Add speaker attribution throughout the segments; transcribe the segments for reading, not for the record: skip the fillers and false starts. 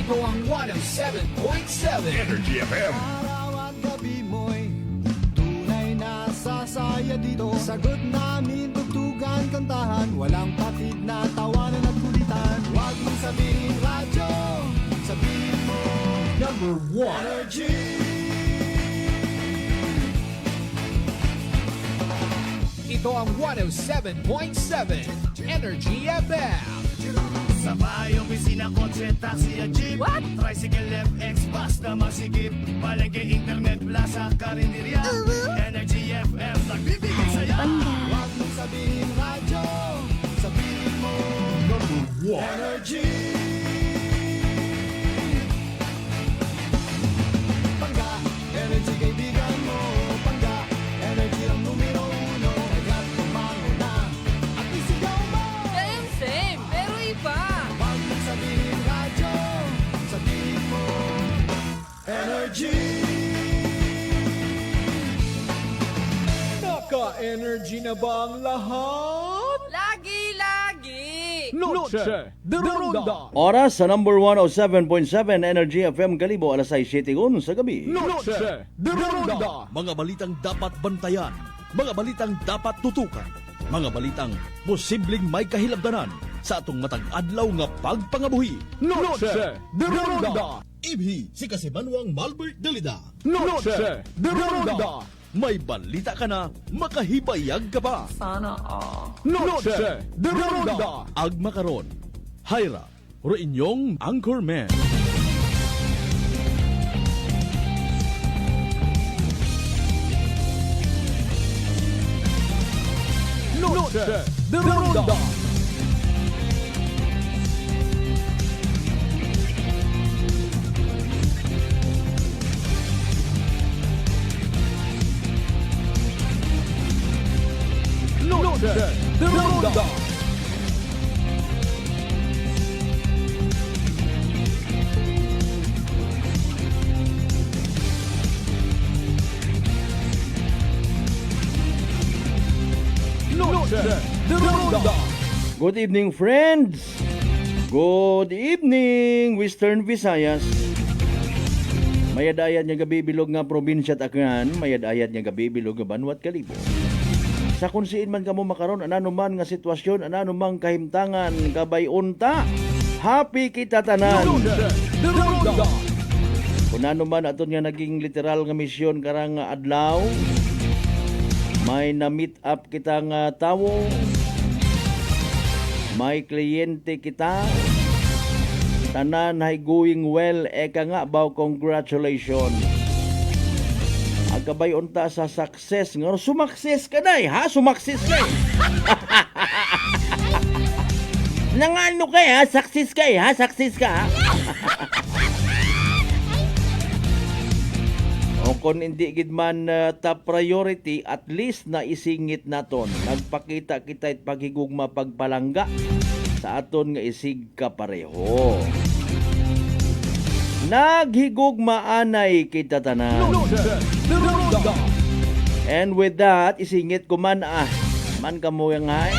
Speaker 1: Ito ang 107.7
Speaker 2: Energy FM.
Speaker 3: Araw at gabi mo'y tunay na sasaya dito. Sagot namin, tugtugan, kantahan, walang patid na tawanan at kulitan. Huwag mong sabihin radyo, sabihin mo
Speaker 1: Number 1.
Speaker 3: Energy.
Speaker 1: Ito ang 107.7 Energy FM.
Speaker 4: Sa bahay, opisina, kotse, taxi at jeep.
Speaker 5: What?
Speaker 4: Tricycle, FX, basta masikip. Palengke, internet, plaza, karinderya. Energy FM, nagbibigay saya.
Speaker 3: Huwag mong sabihin radyo, sabihin mo
Speaker 1: Number 1.
Speaker 3: Energy. Pangga, energy kaibigan mo. Pangga, energy ang numero uno. Kaya't tumango na at isigaw mo.
Speaker 5: Same, pero iba.
Speaker 3: Huwag mong sabihin radyo, sabihin mo Energy.
Speaker 1: Naka-energy na ba ang lahat?
Speaker 5: Lagi.
Speaker 1: Noche de Ronda.
Speaker 6: Oras sa number 107.7 Energy FM Kalibo, alas 6:07 sa gabi.
Speaker 1: Noche de Ronda.
Speaker 7: Mga balitang dapat bantayan, mga balitang dapat tutukan, mga balitang posibleng may kahilabdanan sa atong matag adlaw nga pagpangabuhi.
Speaker 1: Noche de Ronda.
Speaker 7: Ibhi si Kasimanwang Malbert Dalida.
Speaker 1: Noche de Ronda.
Speaker 7: May balita ka na, makahibayag ka pa.
Speaker 5: Sana all.
Speaker 1: Noche de Ronda.
Speaker 7: Agma karon, Hyra, ro inyong Anchorman.
Speaker 1: Noche de Ronda. Noche de Ronda. Noche de Ronda.
Speaker 6: Good evening, friends. Good evening, Western Visayas. Mayadayat nga gabi bilog nga probinsya Tacnan, mayadayat nga gabi bilog nga Banwat Kalibo. Sa kung siin man kamo makaron anano man nga sitwasyon, anano mang kahimtangan, kabay unta, happy kita tanan.
Speaker 1: Noche de Ronda.
Speaker 6: Kung ano man aton nga naging literal nga misyon karang nga adlaw, may na-meet up kita nga tawo, may kliyente kita, tanan hay going well, eka nga baw congratulations. Agabay unta sa success nga sumakses ka na ha, sumakses ka. Nangano kay ha, success kay ha, success ka ha. O kung hindi gid man top priority, at least na isingit naton. Nagpakita kita it paghigugma pagpalangga sa aton nga isig kapareho. Naghigugma anay kita tanan.
Speaker 1: Noche de Ronda.
Speaker 6: And with that, isingit ko man man kamo yang hay.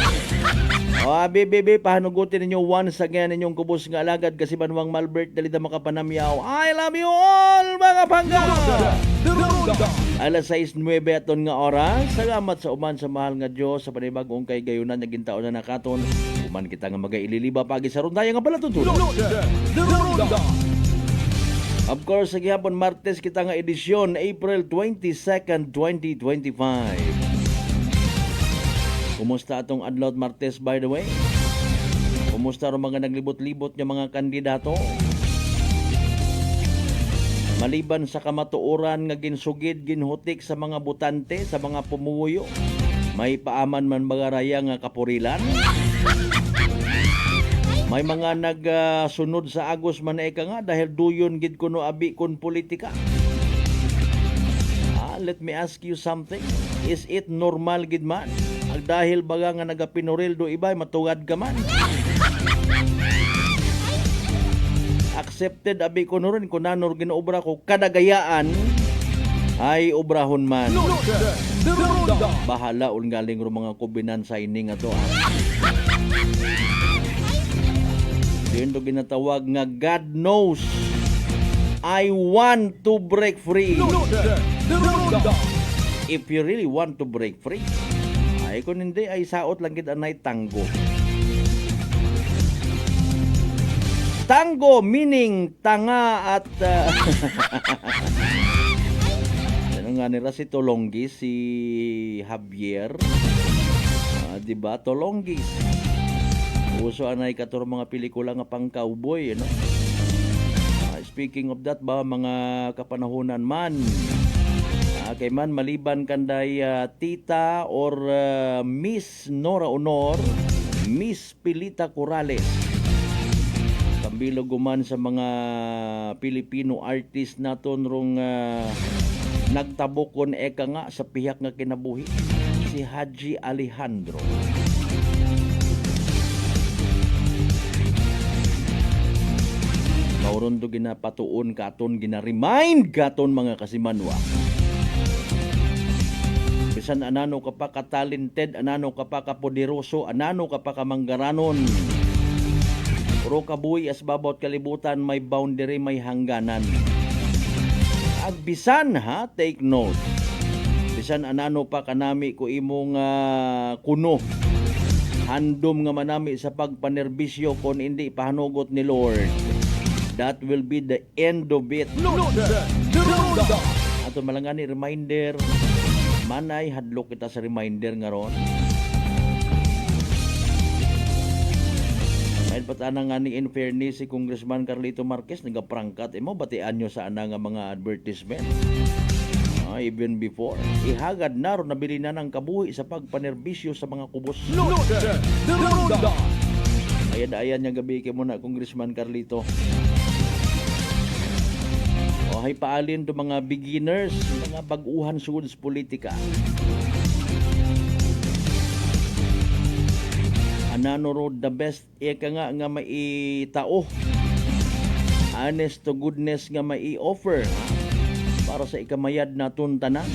Speaker 6: O bibi, pahanugutin ninyo once again ninyong kubos nga alagad kasi Banwang Malbert Dalida makapanamyaw. I love you all mga pangga!
Speaker 1: De Ronda.
Speaker 6: Alas 6:09 aton nga oras. Salamat sa uman sa mahal nga Dios sa panibagong kay gayunan nga gintaon na nakaton. Uman kita nga magaililiba pagi sa rundaya nga palatuntunan.
Speaker 1: Noche de Ronda.
Speaker 6: Of course, sa gihapon Martes kita nga edisyon, April 22nd, 2025. Kumusta atong adlaw Martes by the way? Kumusta ro mga naglibot-libot nga mga kandidato? Maliban sa kamatuoran nga ginsugid ginhutik sa mga butante, sa mga pumuyo, may paaman man mga raya nga kapurilan. May mga nagsunod sa agos man eka nga dahil duyon gid kuno abi kun politika. Let me ask you something. Is it normal gid man? Ag dahil baga nga nagapinuril do ibay matugad ka man. Accepted abi kuno rin kun nanor ginaobra ko kadagayaan ay obrahon man.
Speaker 1: Noche de Ronda.
Speaker 6: Bahala ul galing ro mga kubinan signing ato. Yun to ginatawag nga God knows I want to break free.
Speaker 1: Durugdog.
Speaker 6: If you really want to break free, ay kung hindi ay saot lang gid anay tango. Tango meaning tanga at ano nga nila si Tolongis, si Javier. Di ba? Tolongis. Uso anay kator mga pelikula nga pang cowboy, no? Speaking of that ba, mga kapanahunan man, kay man maliban kanday tita or Miss Nora Honor, Miss Pilita Corrales, kambilog man sa mga Pilipino artist naton rong nagtabokon eka nga sa piyak nga kinabuhi, si Haji Alejandro. Mauron do ginapatuon katon, gina-remind katon mga kasimanwa. Bisan anano ka pa ka-talented, anano ka pa ka-poderoso, anano ka pa ka-manggaranon. Puro kabuhi as babawt kalibutan, may boundary, may hangganan. Agbisan ha, take note. Bisan anano pa kanami ko imong kuno. Handom nga manami sa pagpanerbisyo kon hindi pahanugot ni Lord. That will be the end of it.
Speaker 1: Durugdog.
Speaker 6: Ato malangani reminder, manay hadlok kita sa reminder nga ron. Dahil patana nga ni in fairness si Congressman Carlito Marquez nagaprangkat mo batian nyo sa ana nga mga advertisement. Even before, ihagad na ron nabili na ng kabuhi sa pagpanerbisyo sa mga kubos.
Speaker 1: Durugdog.
Speaker 6: Ayan niya gabi kay mo na Congressman Carlito. Hay paalin to mga beginners, mga baguhan sugod sa politika. Anano road the best eka nga maitao. Honest to goodness nga mai-offer para sa ikamayad naton tanan.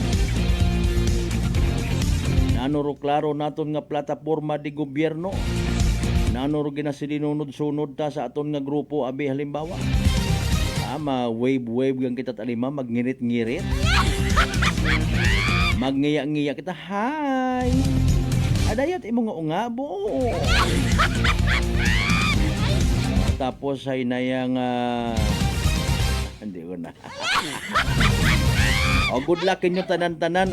Speaker 6: Nanuro klaro naton nga plataporma di gobyerno. Nanuro ginasilinunod-sunod ta sa aton nga grupo abi halimbawa. Wave gang kita talima, magngirit-ngirit. Magngiya-ngiya kita, hi! Adayat imo nga ungabo. Tapos ay nayang hindi ko na. Good luck inyo tanan-tanan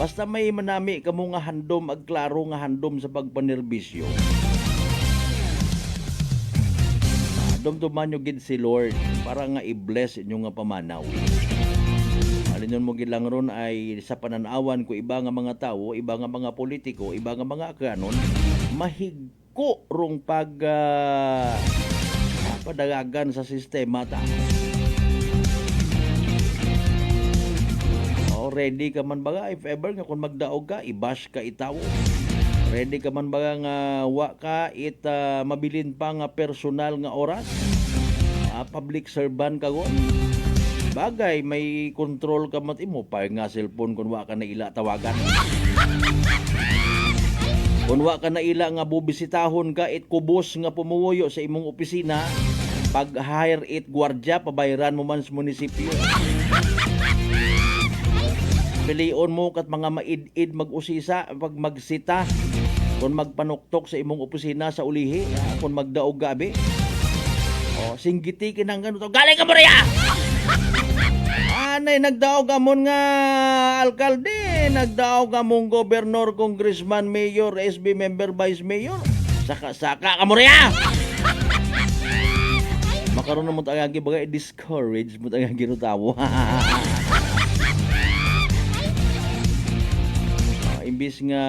Speaker 6: Basta may manami kamo nga handom, agklaro nga handom sa pagpanerbisyo. Dumduman nyo gid si Lord para nga i-bless inyo nga pamanaw. Alin mo gid lang ron ay sa pananawan ko iba nga mga tao, iba nga mga politiko, iba nga mga kanon, mahigko rong padagagan sa sistema ta. Ready ka man baga if ever nga kung magdaog ka, i-bash ka itawo. Ready ka man ba nga wa ka mabilin pa nga personal nga oras? Public servant ka gon. Bagay may control ka mat imo pa nga cellphone kun wa ka na ila tawagan. Kun wa ka na ila nga bubisitahon ka kubos nga pumuyo sa imong opisina, pag hire it gwardiya pabayaran mo man sa munisipyo. Pilion mo kat mga maid-id mag-usisa pag magsita kung magpanuktok sa imong opisina sa ulihi, kung magdaog gabi. Singgitikin ang ganito, galing ka mo riya! Anay, nagdaog amon nga alkalde, nagdaog among gobernador, congressman, mayor, SB member, vice mayor. Saka ka mo riya! Makaroon na mo tagagi bagay, discourage mo tagagi ginutawo. Imbis nga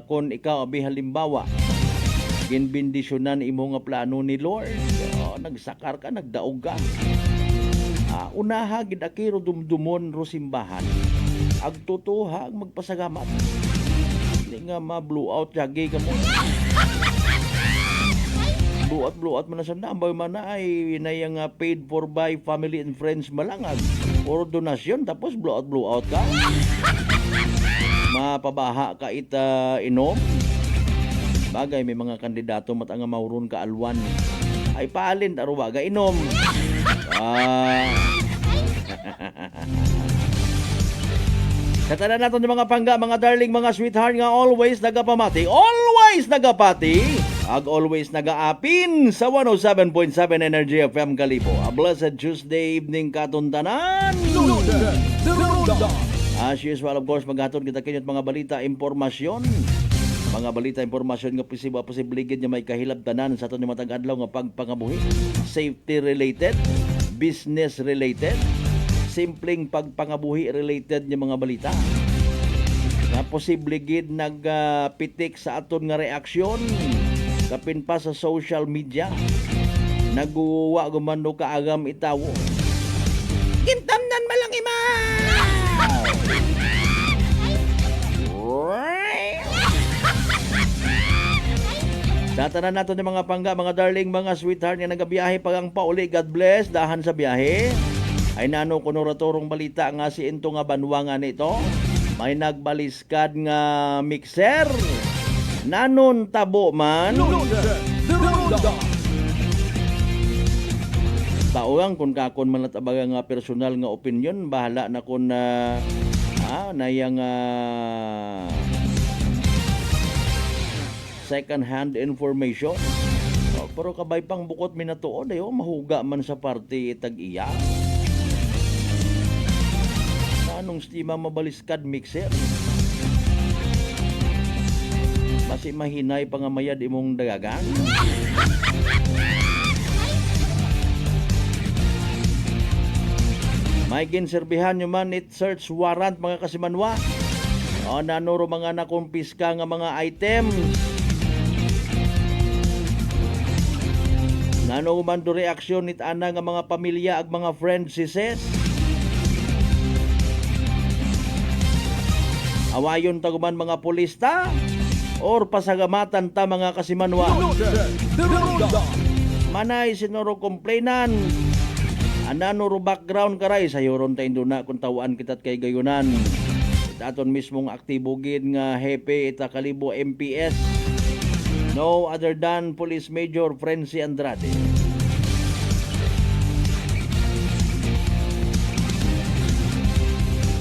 Speaker 6: kung ikaw abi halimbawa ginbindisyonan imo nga plano ni Lord, nagsakar ka, nagdaog ka, unaha gid akiro dumdumon ro simbahan, agtutuha magpasagamat, hindi nga ma-blow out yagi ka mo. Blow out man na sa nambay man na ay inayang paid for by family and friends malangag or donasyon, tapos blow out ka. Mapabaha ka inom. Bagay may mga kandidato matanga mauron ka alwan. Ay paalin aruwa ga inom. Ah. Katanan natin yung mga pangga, mga darling, mga sweetheart nga always nagapamati. Always nagapati. Ag always nagaapin sa 107.7 Energy FM Kalibo. A blessed Tuesday evening katuntanan.
Speaker 1: Loaded. The Ronda.
Speaker 6: As usual, of course, maghatod kita kinyot mga balita, impormasyon. Mga balita, impormasyon nga posible gid nga may kahilabtanan sa aton matag adlaw nga pagpangabuhi. Safety related, business related, simpleng pagpangabuhi related nga mga balita. Nga posible gid nagpitik sa aton nga reaksyon kapin pa sa social media. Naguwa gumando kaagam itawo. Kintamnan malang ima. Datanan nato ni mga pangga, mga darling, mga sweetheart nga nagabiyahe pagang pauli. God bless, dahan sa biyahe. Ay nano kunoratorong balita nga si Into nga banwangan nito. May nagbaliskad nga mixer. Nanon tabo man.
Speaker 1: Loaded. The Ronda.
Speaker 6: Taoang kung kakon man natabaga nga personal nga opinion, bahala na kun nayang second hand information. Pero kabay pang bukot minatuon ayo mahuga man sa party itag iya. Anong stima mabaliskad mixer? Basi mahinay pangamayad imong dagagan. May ginserbihan nyo man it search warrant mga kasimanwa. Nanuro mga nakumpiska nga mga items. Nano man do reaksyon nit ana nga mga pamilya ag mga friends si Ses. Awayon taguman mga pulista or pasagamatan ta mga kasimanwa.
Speaker 1: Loaded. The Ronda.
Speaker 6: Manay sinoro komplainan. Anano ro background karay sa yoron ta induna kung tawaan kitat kay gayunan. Aton mismong aktibo gid nga hepe ita Kalibo MPS. No other than Police Major Frenzy Andrade.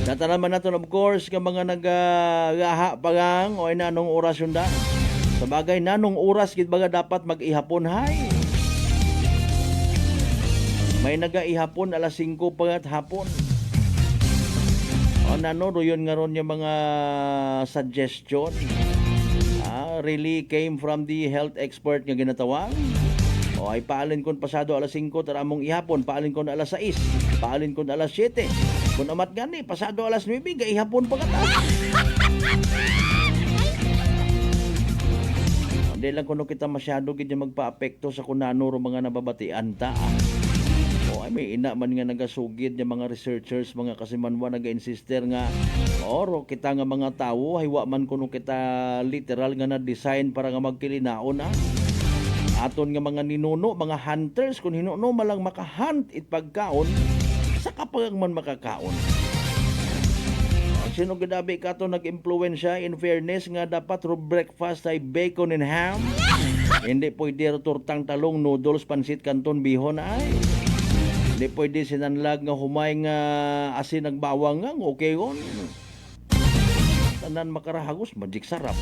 Speaker 6: Data naman natin of course ka mga nagaha pagang o nanong oras yun da. Sa bagay nanong oras gid baga dapat mag-ihapon hay. May nagaihapon alas 5 pangat hapon. O nano yun nga ron yung mga suggestion. Really came from the health expert nga ginatawag. O ay paalin kon pasado alas 5 taramong ihapon, paalin kon alas 6, paalin kon alas 7. Kung amat gani pasado alas 9 ga ihapon pa kata. Hindi lang kuno kita masyado gid magpaapekto sa kunano ro mga nababatian ta. O ay may ina man nga nagasugid nga mga researchers, mga kasimanwa naga-insister nga oro kita nga mga tawo haywa man kuno kita literal nga na design para nga magkilinaon aton nga mga ninuno, mga hunters kun hinuno malang makahunt it pagkaon sa kapag man makakaon. Sino gadabi ka to nag-impluwensya in fairness nga dapat ro breakfast ay bacon and ham. Hindi pwede tortang talong, noodles, pansit canton, bihon ay. Hindi pwede sinanlag nga humay nga asin nagbawang nga okay on. Tanan makarahagos, magic sarap.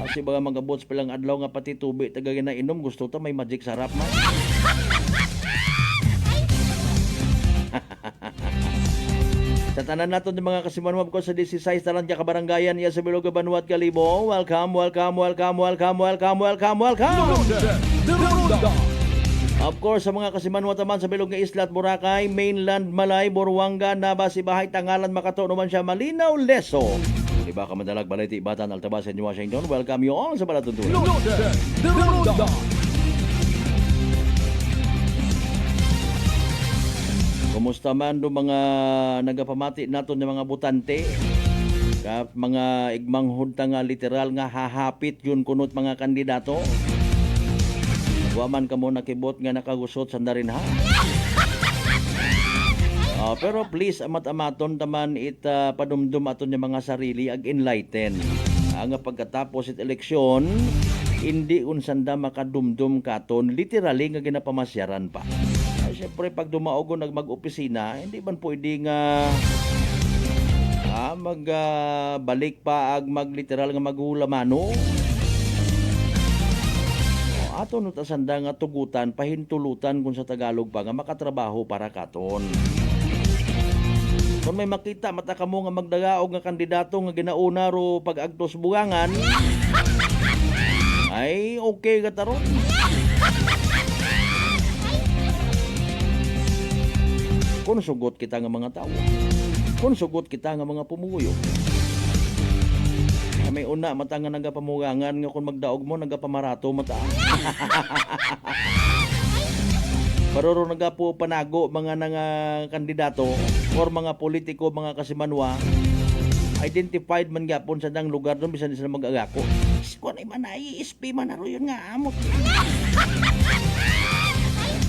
Speaker 6: Kasi baga mga bots palang adlaw nga pati tubig tagay na inom gusto ta may magic sarap man. Sa tanan nato ng mga kasimanwab ko sa 16 talan ka kabarangayan iya sa Bilog Banwat Kalibo. Welcome.
Speaker 1: Loaded. The Ronda.
Speaker 6: Of course, sa mga kasimanwa taman sa Bilog nga Isla at Boracay, Mainland, Malay, Boruanga, Nabas, Ibahay, Tangalan, Makato, naman siya, Malinaw, Leso. Diba ka madalag, Balay, Ibatan, Altabasan, Washington. Welcome you all sa Balatuntunan.
Speaker 1: Loaded. The Ronda.
Speaker 6: Kumusta man do mga nagapamati naton ng mga butante? Kap mga igmang hudta nga literal nga hahapit yun kunot mga kandidato. Waman ka mo nakibot nga nakagusot sa darin ha. Pero please amat-amaton taman padumdum aton yung mga sarili ag enlighten. Ang pagkatapos it eleksyon, hindi unsanda makadumdum katon literally nga ginapamasyaran pa. Ay, syempre pag dumaogo mag-opisina, hindi man pwede nga balik pa ag magliteral nga maghulamano. Ato no tasanda nga tugutan pahintulutan kung sa Tagalog pa nga makatrabaho para katon. Kung may makita mata kamo nga magdagaog nga kandidato nga ginauna ro pag-agtos bugangan, ay okay ka taron. Kung sugot kita nga mga tao, kung sugot kita nga mga pumuyo, may una mata nga nagapamugangan nga kung magdaog mo nagapamarato mata. Paroro nagapo panago mga kandidato or mga politiko, mga kasimanwa, identified man gyapon sa dang lugar doon bisan sila mag-agako. Kung ay manay SP man aro yun nga amot.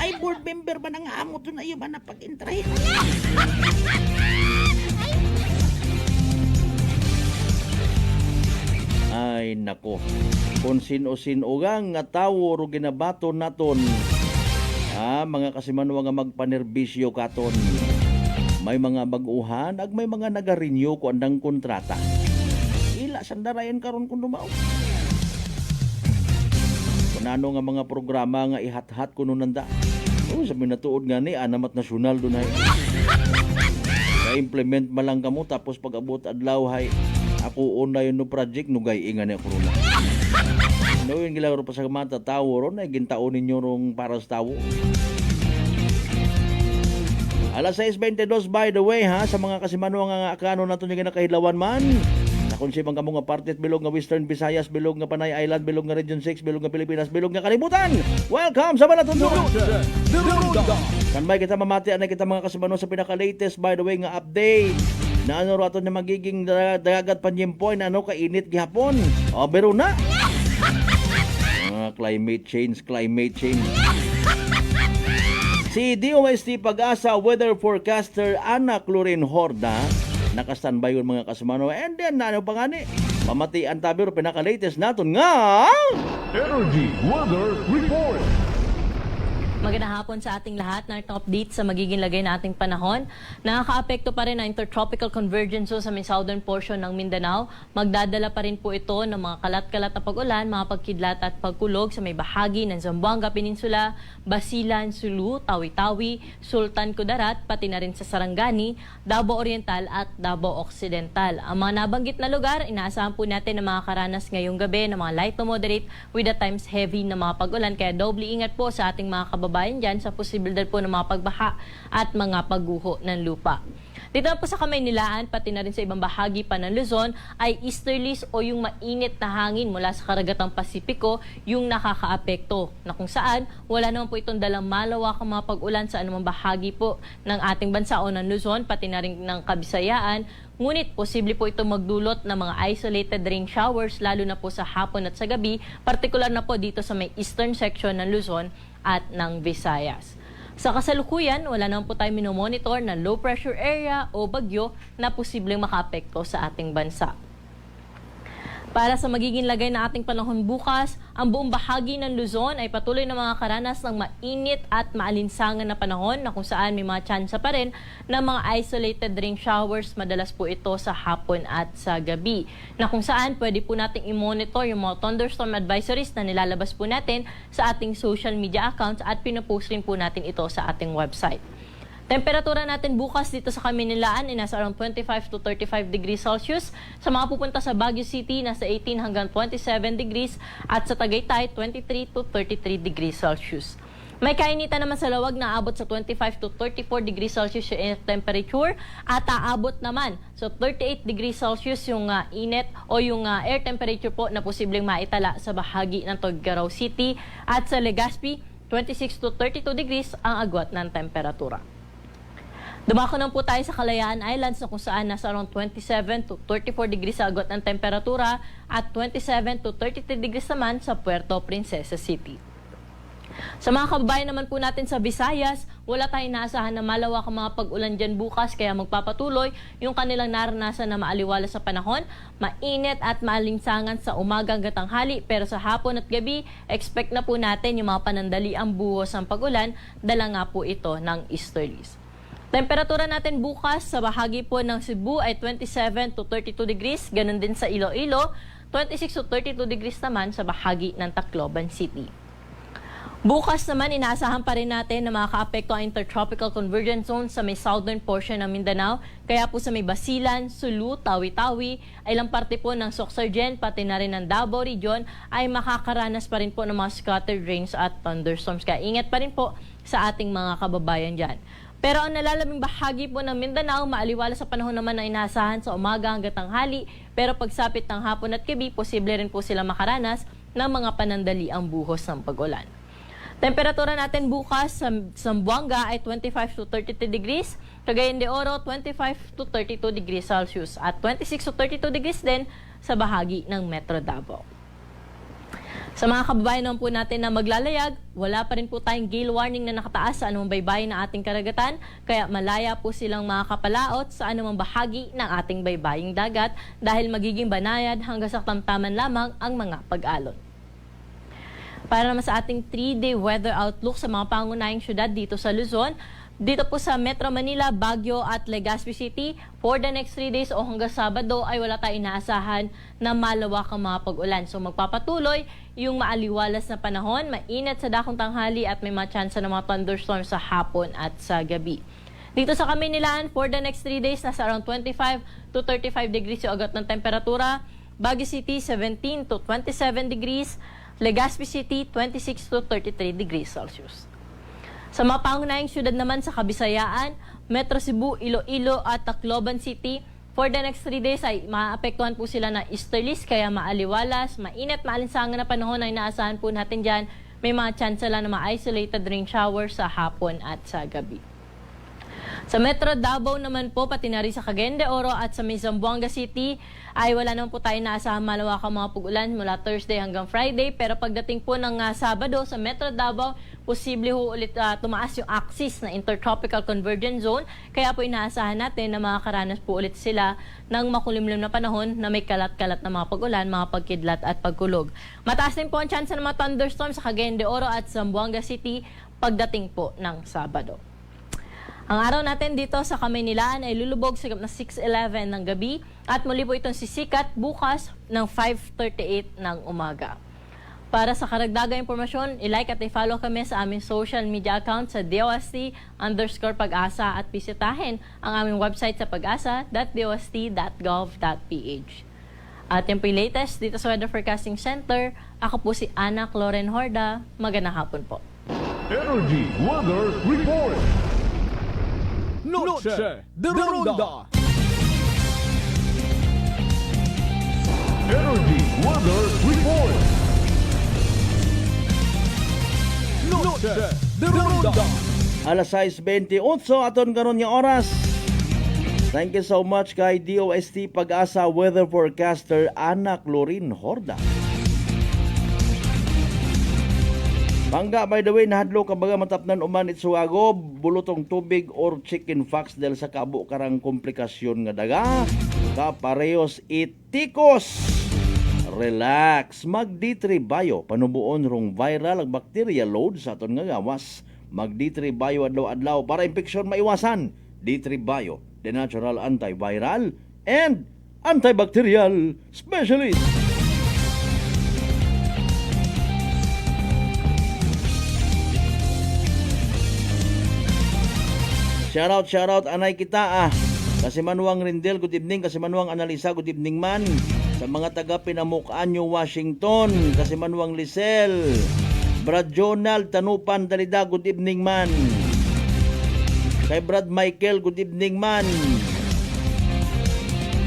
Speaker 6: Ay board member ba nang amot doon ayo ba na pag-intray? Ay nako, kung sino-sino nga tawo ro ginabato naton, mga kasimanwa nga magpanerbisyo katon, may mga baguhan ag may mga nagarenew ko andang kontrata. Ila sandarayan karon kun dumao. Kunano nga mga programa nga ihat-hat kuno nanda. Sabi na tuod nga ni anamat nasyonal dunay. Ka-implement malang kamo tapos pag-abot adlaw hay ako una yun no project no gay ingan ni corona. No yung gilaro pa sa mata tawo ron ay gintaon ninyo rong para sa tawo. Alas 6:22 by the way sa mga kasimanwa nga akano nato nga nakahilawan man. Kung si mga mga partit bilog nga Western Visayas, bilog nga Panay Island, bilog nga Region 6, bilog nga Pilipinas, bilog nga kalibutan. Welcome sa Balaton. Kanbay kita mamati anay kita mga kasimanwa sa pinaka-latest by the way nga update. Na ano rato na magiging dagat panyempoy na ano kainit gihapon. Bero na. Climate change. Si DOST Pag-asa weather forecaster Ana Clorin Horda naka-standby yung mga kasamano. And then, ano pa nga ni? Mamatian tabi ro pinaka-latest naton nga
Speaker 1: Energy Weather Report.
Speaker 2: Magandang hapon sa ating lahat. Narito update sa magiging lagay na ating panahon. Nakaka-apekto pa rin ang intertropical convergence sa may southern portion ng Mindanao. Magdadala pa rin po ito ng mga kalat-kalat na pag-ulan, mga pagkidlat at pagkulog sa may bahagi ng Zamboanga Peninsula, Basilan, Sulu, Tawi-Tawi, Sultan Kudarat, pati na rin sa Sarangani, Davao Oriental at Davao Occidental. Ang mga nabanggit na lugar, inaasahan po natin na makakaranas ngayong gabi ng mga light to moderate with at times heavy na mga pag-ulan. Kaya doble ingat po sa ating mga kababayan dyan sa posibilidad po ng mga pagbaha at mga pagguho ng lupa. Dito po sa Kamaynilaan, pati na rin sa ibang bahagi pa ng Luzon, ay easterlies o yung mainit na hangin mula sa karagatang Pasipiko yung nakakaapekto, na kung saan wala naman po itong dalang malawakang mga pag-ulan sa anumang bahagi po ng ating bansa o ng Luzon, pati na rin ng Kabisayaan. Ngunit posible po ito magdulot ng mga isolated rain showers lalo na po sa hapon at sa gabi, partikular na po dito sa may eastern section ng Luzon at ng Visayas. Sa kasalukuyan, wala naman po tayo minomonitor na low pressure area o bagyo na posibleng makaapekto sa ating bansa. Para sa magiging lagay na ating panahon bukas, ang buong bahagi ng Luzon ay patuloy na mga karanas ng mainit at maalinsangan na panahon na kung saan may mga tsansa pa rin ng mga isolated rain showers, madalas po ito sa hapon at sa gabi. Na kung saan pwede po nating i-monitor yung mga thunderstorm advisories na nilalabas po natin sa ating social media accounts at pinopost rin po natin ito sa ating website. Temperatura natin bukas dito sa Kamaynilaan ay nasa around 25 to 35 degrees Celsius. Sa mga pupunta sa Baguio City, nasa 18 hanggang 27 degrees. At sa Tagaytay, 23 to 33 degrees Celsius. May kainitan naman sa Lawag na aabot sa 25 to 34 degrees Celsius yung air temperature. At aabot naman sa 38 degrees Celsius yung init o yung air temperature po na posibleng maitala sa bahagi ng Tuguegarao City. At sa Legazpi, 26 to 32 degrees ang agwat ng temperatura. Dumako na po tayo sa Kalayaan Islands na kung saan nasa around 27 to 34 degrees sa agwat ng temperatura at 27 to 33 degrees naman sa Puerto Princesa City. Sa mga kababayan naman po natin sa Visayas, wala tayong inaasahan na malawak ang mga pag-ulan dyan bukas kaya magpapatuloy yung kanilang naranasan na maaliwala sa panahon, mainit at maalinsangan sa umaga hanggang tanghali pero sa hapon at gabi, expect na po natin yung mga panandaliang buhos ng pag-ulan, dala nga po ito ng easterlies. Temperatura natin bukas sa bahagi po ng Cebu ay 27 to 32 degrees, ganun din sa Iloilo, 26 to 32 degrees naman sa bahagi ng Tacloban City. Bukas naman, inaasahan pa rin natin na makakaapekto ang intertropical convergence zone sa may southern portion ng Mindanao. Kaya po sa may Basilan, Sulu, Tawi-Tawi, ay ilang parte po ng Sorsogon, pati na rin ng Davao Region ay makakaranas pa rin po ng mga scattered rains at thunderstorms. Kaya ingat pa rin po sa ating mga kababayan dyan. Pero ang nalalabing bahagi po ng Mindanao, maaliwala sa panahon naman na inaasahan sa umaga hanggang tanghali. Pero pagsapit ng hapon at gabi, posible rin po sila makaranas ng mga panandaliang buhos ng pag-ulan. Temperatura natin bukas sa Zamboanga ay 25 to 32 degrees, Cagayan de Oro 25 to 32 degrees Celsius at 26 to 32 degrees din sa bahagi ng Metro Davao. Sa mga kababayan naman po natin na maglalayag, wala pa rin po tayong gale warning na nakataas sa anumang baybayin ng ating karagatan, kaya malaya po silang makakapalaot sa anumang bahagi ng ating baybaying dagat dahil magiging banayad hanggang sa tamtaman lamang ang mga pag-alon. Para naman sa ating 3-day weather outlook sa mga pangunahing syudad dito sa Luzon, dito po sa Metro Manila, Baguio at Legazpi City, for the next 3 days o hanggang Sabado ay wala tayong inaasahan na malawak ang mga pag-ulan. So magpapatuloy yung maaliwalas na panahon, mainit sa dakong tanghali at may mga tsansa ng mga thunderstorms sa hapon at sa gabi. Dito sa Kamaynilaan, for the next 3 days, nasa around 25 to 35 degrees yung agad ng temperatura. Baguio City, 17 to 27 degrees. Legazpi City, 26 to 33 degrees Celsius. Sa mga pangunahing syudad naman sa Kabisayaan, Metro Cebu, Iloilo at Tacloban City, for the next 3 days ay maapektuhan po sila na easterlies kaya maaliwalas, mainit, maalinsangan na panahon ay inaasahan po natin dyan. May mga chance lang na ma-isolated rain showers sa hapon at sa gabi. Sa Metro Davao naman po, pati na rin sa Cagayan de Oro at sa may Zamboanga City, ay wala naman po tayo naasahang malawakang mga pag-ulan mula Thursday hanggang Friday. Pero pagdating po ng Sabado sa Metro Davao, posible ho ulit tumaas yung axis na intertropical convergence zone. Kaya po inaasahan natin na makakaranas po ulit sila ng makulimlim na panahon na may kalat-kalat na mga pag-ulan, mga pagkidlat at pagkulog. Mataas din po ang chance ng mga thunderstorms sa Cagayan de Oro at Zamboanga City pagdating po ng Sabado. Ang araw natin dito sa Kamaynilaan ay lulubog sa 6:11 ng gabi at muli po itong sisikat bukas ng 5:38 ng umaga. Para sa karagdagang impormasyon, i-like at i-follow kami sa aming social media account sa DOST_Pag-asa at bisitahin ang aming website sa pag-asa.dost.gov.ph. At yan po yung latest dito sa Weather Forecasting Center. Ako po si Ana Cloren Horda. Magandang hapon po.
Speaker 1: Energy Weather Report.
Speaker 7: Noche de Ronda.
Speaker 1: Energy Weather Report.
Speaker 7: Noche de Ronda.
Speaker 6: Alas 6:28 aton karon nga oras. Thank you so much kay DOST Pag-asa Weather Forecaster Ana Cloren Horda. Bangga, by the way, nahadlo kabaga matapnan uman itsuago, bulutong tubig or chicken fox dahil sa kabo karang komplikasyon nga daga, kaparehos itikos. Relax, mag-D3 Bio, panubuon rong viral ang bacteria load sa aton nga gawas. Mag-D3 Bio adlaw-adlaw para infeksyon maiwasan. D3 Bio, the natural antiviral and antibacterial specialist. Shoutout, anay kita Kasi Manuang Rindel, good evening. Kasi Manuang Analisa, good evening man. Sa mga taga Pinamukanyo, Washington. Kasi Manuang Lisel. Brad Jonald, Tanupan, Dalida, good evening man. Kay Brad Michael, good evening man.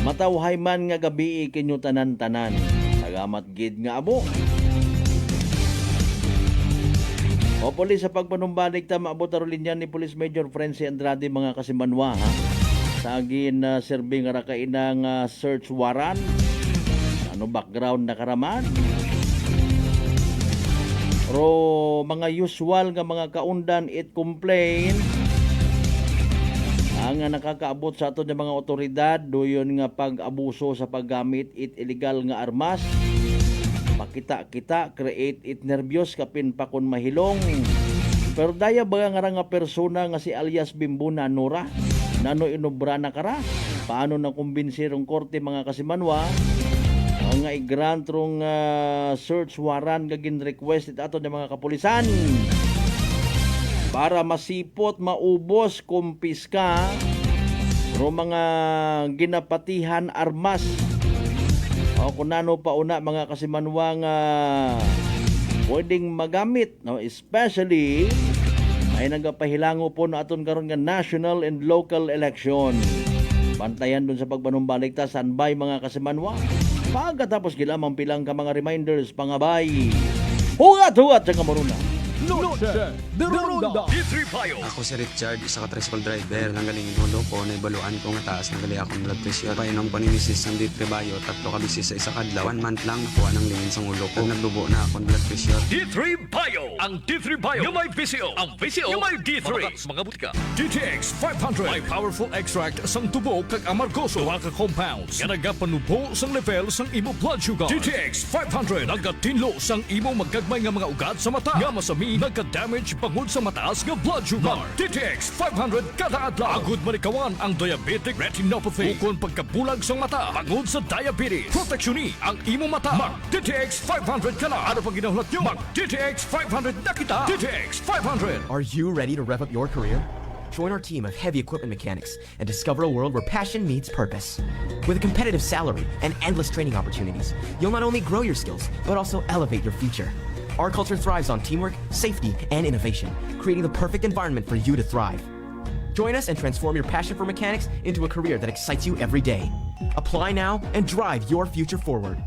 Speaker 6: Matawhay man nga gabi ikinyo tanan-tanan. Tagamat gid nga abo. O polis, sa pagpanumbalik ta maabot arulinyan ni Police Major Frenzy Andrade mga kasimanwa sa agin serving ara kainang search warrant. Ano background na karaman? Ro mga usual nga mga kaundan it complain ang nakakaabot sa aton nga mga otoridad doyon nga pag-abuso sa paggamit it illegal nga armas, pakita-kita, create it nervyos kapin pa kon mahilong. Pero daya ba nga persona nga si alias Bimbuna Nora nano inobra na kara? Paano na kumbinsirong korte mga kasimanwa ang nga i-grant rong search warrant nga gin-request ato ng mga kapulisan para masipot, maubos, kumpiska ro mga ginapatihan armas o kunano pa una mga kasimanwa nga pwedeng magamit, no? Especially ay nagapahilango po na aton karon nga national and local election. Bantayan dun sa pagpanumbalik ta sanbay mga kasimanwa. Pagkatapos gilamang pilang ka mga reminders pangabay. Hugat-hugat sa kamaruna.
Speaker 1: Noche de Ronda.
Speaker 4: D3 Payo.
Speaker 8: Ako si Richard, isa ka tricycle driver. Nanggaling inulo ko, naibaluan ko nga taas ng gali akong blood pressure. Painom ko ni Mrs. ng D3 Bayo, 3 ka bisis sa isa kadlaw. 1 month lang, nakuha ng lingin sa ulo ko. Nagdubo na akong blood pressure.
Speaker 4: D3 Bio. Ang D3 Bio yung may VCO. Ang VCO yung may D3. Mamakas mga butika. DTX 500. May powerful extract sang tubo kag amargoso. Duha ka compounds. Nga nagapanubo sang level sang imo blood sugar. DTX 500. Nagatinlo sang imo magagmay nga mga ugat sa mata. Nga masami nagka-damage bangod sa mataas nga blood sugar. DTX 500 kada adlaw. Agud manikawan ang diabetic retinopathy. Ukon pagkabulag sa mata bangod sa diabetes. Proteksyon ni ang imo mata. Mag DTX 500 ka na. Ano pang ginahulat nyo? Mag DTX 500 na kita. DTX 500.
Speaker 9: Are you ready to rev up your career? Join our team of heavy equipment mechanics and discover a world where passion meets purpose. With a competitive salary and endless training opportunities, you'll not only grow your skills, but also elevate your future. Our culture thrives on teamwork, safety, and innovation, creating the perfect environment for you to thrive. Join us and transform your passion for mechanics into a career that excites you every day. Apply now and drive your future forward.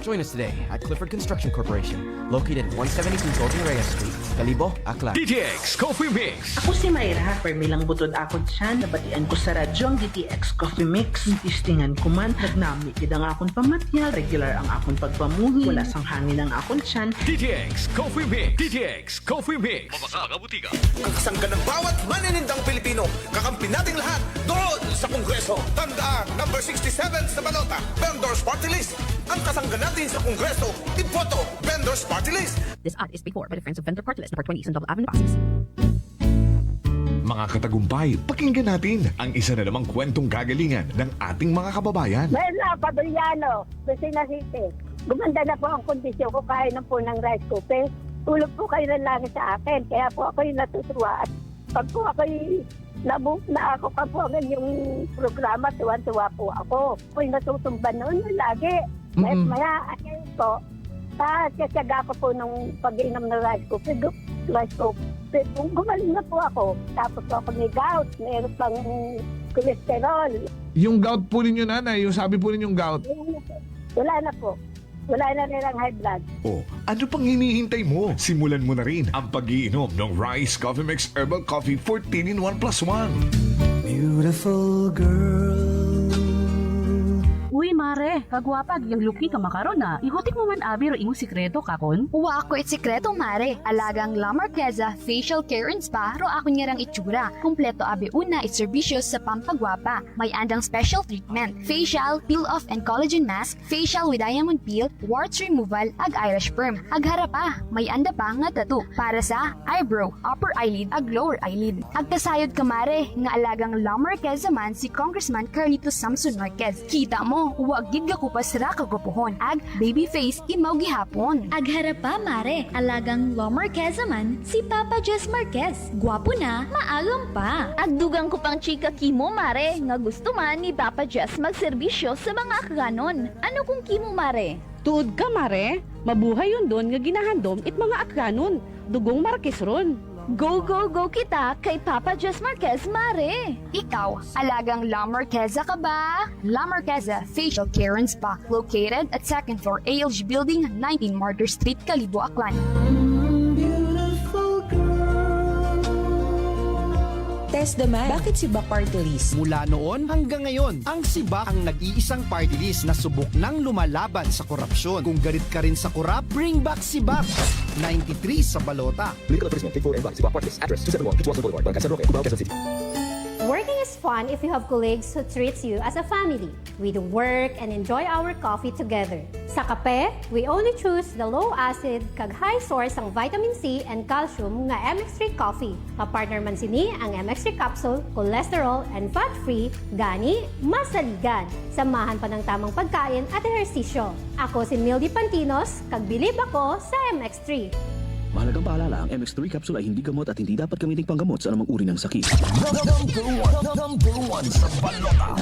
Speaker 9: Join us today at Clifford Construction Corporation, located at 172 Golden Reyes Street, Calibo, Aklan.
Speaker 4: DTX Coffee Mix.
Speaker 10: Ako si Mayra, permilang butod ako dyan, nabatian ko sa radyo ang DTX Coffee Mix. Tistingan ko man, nagnami kidang akong pamatya, regular ang akong pagpamuhi, wala sang hangin ang akong tiyan.
Speaker 4: DTX Coffee Mix. DTX Coffee Mix. Mabaka butika.
Speaker 3: Kakasang ka ng bawat maninindang Pilipino. Kakampi nating lahat doon sa Kongreso. Tandaan, number 67 sa balota, Vendors Party List. Ang kasangga natin sa Kongreso, iboto, Vendors Party List.
Speaker 11: This ad is paid for by the Friends of Vendor Party List, number 20 Eastern Double Avenue, Pasig.
Speaker 1: Mga katagumpay, pakinggan natin ang isa na namang kwentong kagalingan ng ating mga kababayan.
Speaker 12: Merla Paduliano, Lucena City. Gumanda na po ang kondisyon ko kaya na po ng rice cooker. Tulog po kayo ng langit sa akin, kaya po ako yung natutuwa. At pag po ako na ako ka po ang yung programa, tuwan-tuwa po ako. Ako yung natutumba noon lagi. Maya, ayun po, kasyaga ko po nung pag-inom ng rice cooker. Gumaling na po ako. Tapos po ako may gout, mayroon pang cholesterol.
Speaker 1: Yung gout po ninyo, nanay, yung sabi po ninyong gout.
Speaker 12: Wala na po. Wala na rin ang high blood.
Speaker 1: Oh, ano pang hinihintay mo? Simulan mo na rin ang pag-iinom ng Rice Coffee Mix Herbal Coffee 14 in 1 plus 1.
Speaker 3: Beautiful girl.
Speaker 11: Uy, mare, kagwapag, yung luki ka makaron na. Ihutik mo man abi ro imong sikreto kakon.
Speaker 13: Uwa ako it sikreto, mare. Alagang La Marqueza Facial Care and Spa, ro ako niyarang itsura. Kumpleto abi una iserbisyos sa pampagwapa. May andang special treatment. Facial, peel-off and collagen mask, facial with diamond peel, warts removal, ag eyelash perm. Ag harapa, may anda pa nga tattoo. Para sa eyebrow, upper eyelid, ag lower eyelid. Ag kasayod ka, mare, nga alagang La Marqueza man si Congressman Carlito Samson Marquez. Kita mo, huwag gid ka kupas ra kagupuhon. Ag baby face imaw gihapon. Ag harapa, mare, alagang La Marqueza man si Papa Jess Marquez. Gwapo na, maagam pa. Ag dugang ko pang chika kimo, mare, nga gusto man ni Papa Jess magserbisyo sa mga akganon. Ano kung kimo, mare?
Speaker 11: Tuod ka, mare. Mabuhay yun doon nga ginahandom it mga akganon. Dugong Marquez ron.
Speaker 13: Go, go, go kita kay Papa Jess Marquez, mare! Ikaw, alagang La Marqueza ka ba? La Marqueza Facial Care and Spa, located at 2nd floor ALG Building, 19 Martyr Street, Calibo, Aklan.
Speaker 14: Marites naman, bakit si Bak Party List?
Speaker 3: Mula noon hanggang ngayon, ang SIBAC ang nag-iisang party list na subok ng lumalaban sa korupsyon. Kung galit ka rin sa korap, bring back SIBAC. 93 sa balota.
Speaker 15: Working is fun if you have colleagues who treats you as a family. We do work and enjoy our coffee together. Sa kape, we only choose the low acid kag high source ang vitamin C and calcium nga MX3 coffee. Kapartner man sini ang MX3 capsule, cholesterol and fat-free, gani masaligan. Samahan pa ng tamang pagkain at ehersisyo. Ako si Mildy Pantinos, kag bilib ako sa MX3.
Speaker 16: Mahalagang paalala, ang MX3 capsule ay hindi gamot at hindi dapat gamiting panggamot sa anumang uri ng sakit.
Speaker 4: Number one sa balota.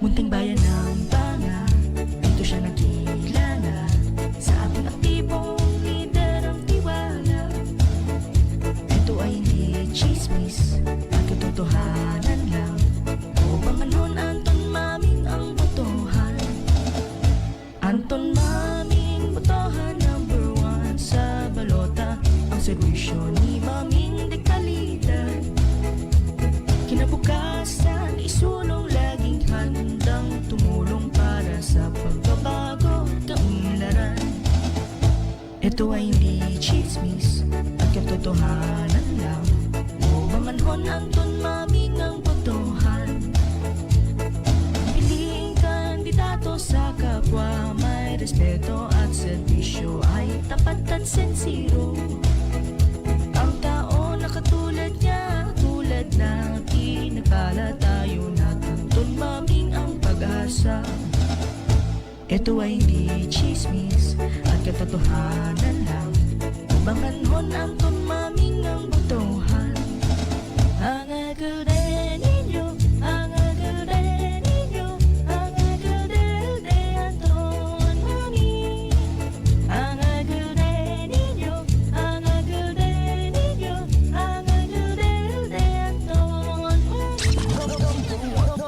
Speaker 17: Munting bayan ng Banga, dito siya nakilala. Sa ating aktibong lider ang tiwala. Ito ay hindi chismis, at katotohanan lang. O Banganon, Anton Maming ang botohan. Anton Maming, botohan number one sa balota. Ang servisyo ni Maming de kalidad. Kinabukasan, isulong laging handang tumulong para sa pagbabago kaunlaran. Ito ay hindi chismis at katotohanan lang. O Banganon, Anton Maming ang botohan. Piliing kandidato sa kapwa, may respeto at serbisyo, ay tapat at sincero. Ang tao na katulad niya, tulad natin, nagpala tayo na Anton Maming ang pag-asa. Ito ay hindi chismis at katotohanan lang. Banganon, Anton Maming ang botohan. Ang aguden ninyo, ang aguden ninyo, ang aguden de Anton Maming. Ang aguden ninyo, ang aguden ninyo, ang aguden de Anton Maming.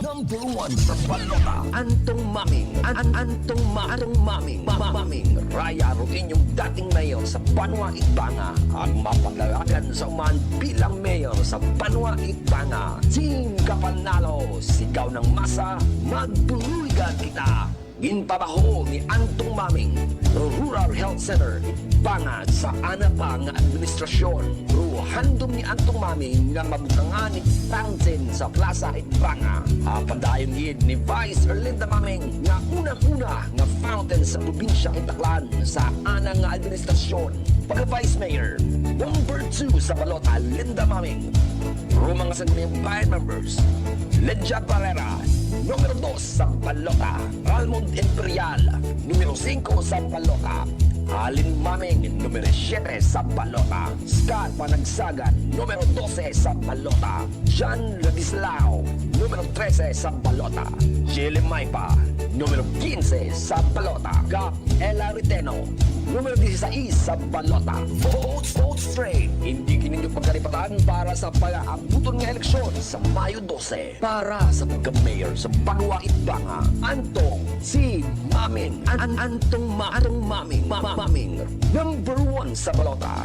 Speaker 4: Number one sa balota. Antong Maming. Antong Maming. Maming. Raya ro inyong dating mayor sa Banwa Itbanga. Ang mapagalagan sa uman bilang mayor sa Banwa Itbanga. Sing kapanalo, sigaw ng masa, magbuhuigan kita. Ginpabaho ni Antong Maming, Rural Health Center, Itbanga sa anapa nga administrasyon. Handom ni Antong Maming nga mabutangan ni fountain sa Plaza Itbanga. Padayon gid ni Vice Erlinda Maming nga unang-una nga fountain sa probinsya Itaklan sa anang nga administrasyon. Pagka-Vice Mayor, number 2 sa balota, Linda Maming. Rumang sa mga bayan members, Ledja Barrera, numero 2 sa balota, Almond Imperial, numero 5 sa balota, Alin Maming, numero 7 sa balota, Scott Panagsagan, numero 12 sa balota, John Ladislao, numero 13 sa balota, Jelle Maipa, numero 15 sa balota, Gap Ella Riteno, numero 16 sa balota. Vote straight. Hindi kininyo pagkaripatan para sa pag-aabuton ng eleksyon sa Mayo 12 para sa pagka-mayor sa Banwa Itbanga. Antong si Maming. Antong Maming. Maming. Number 1 sa balota.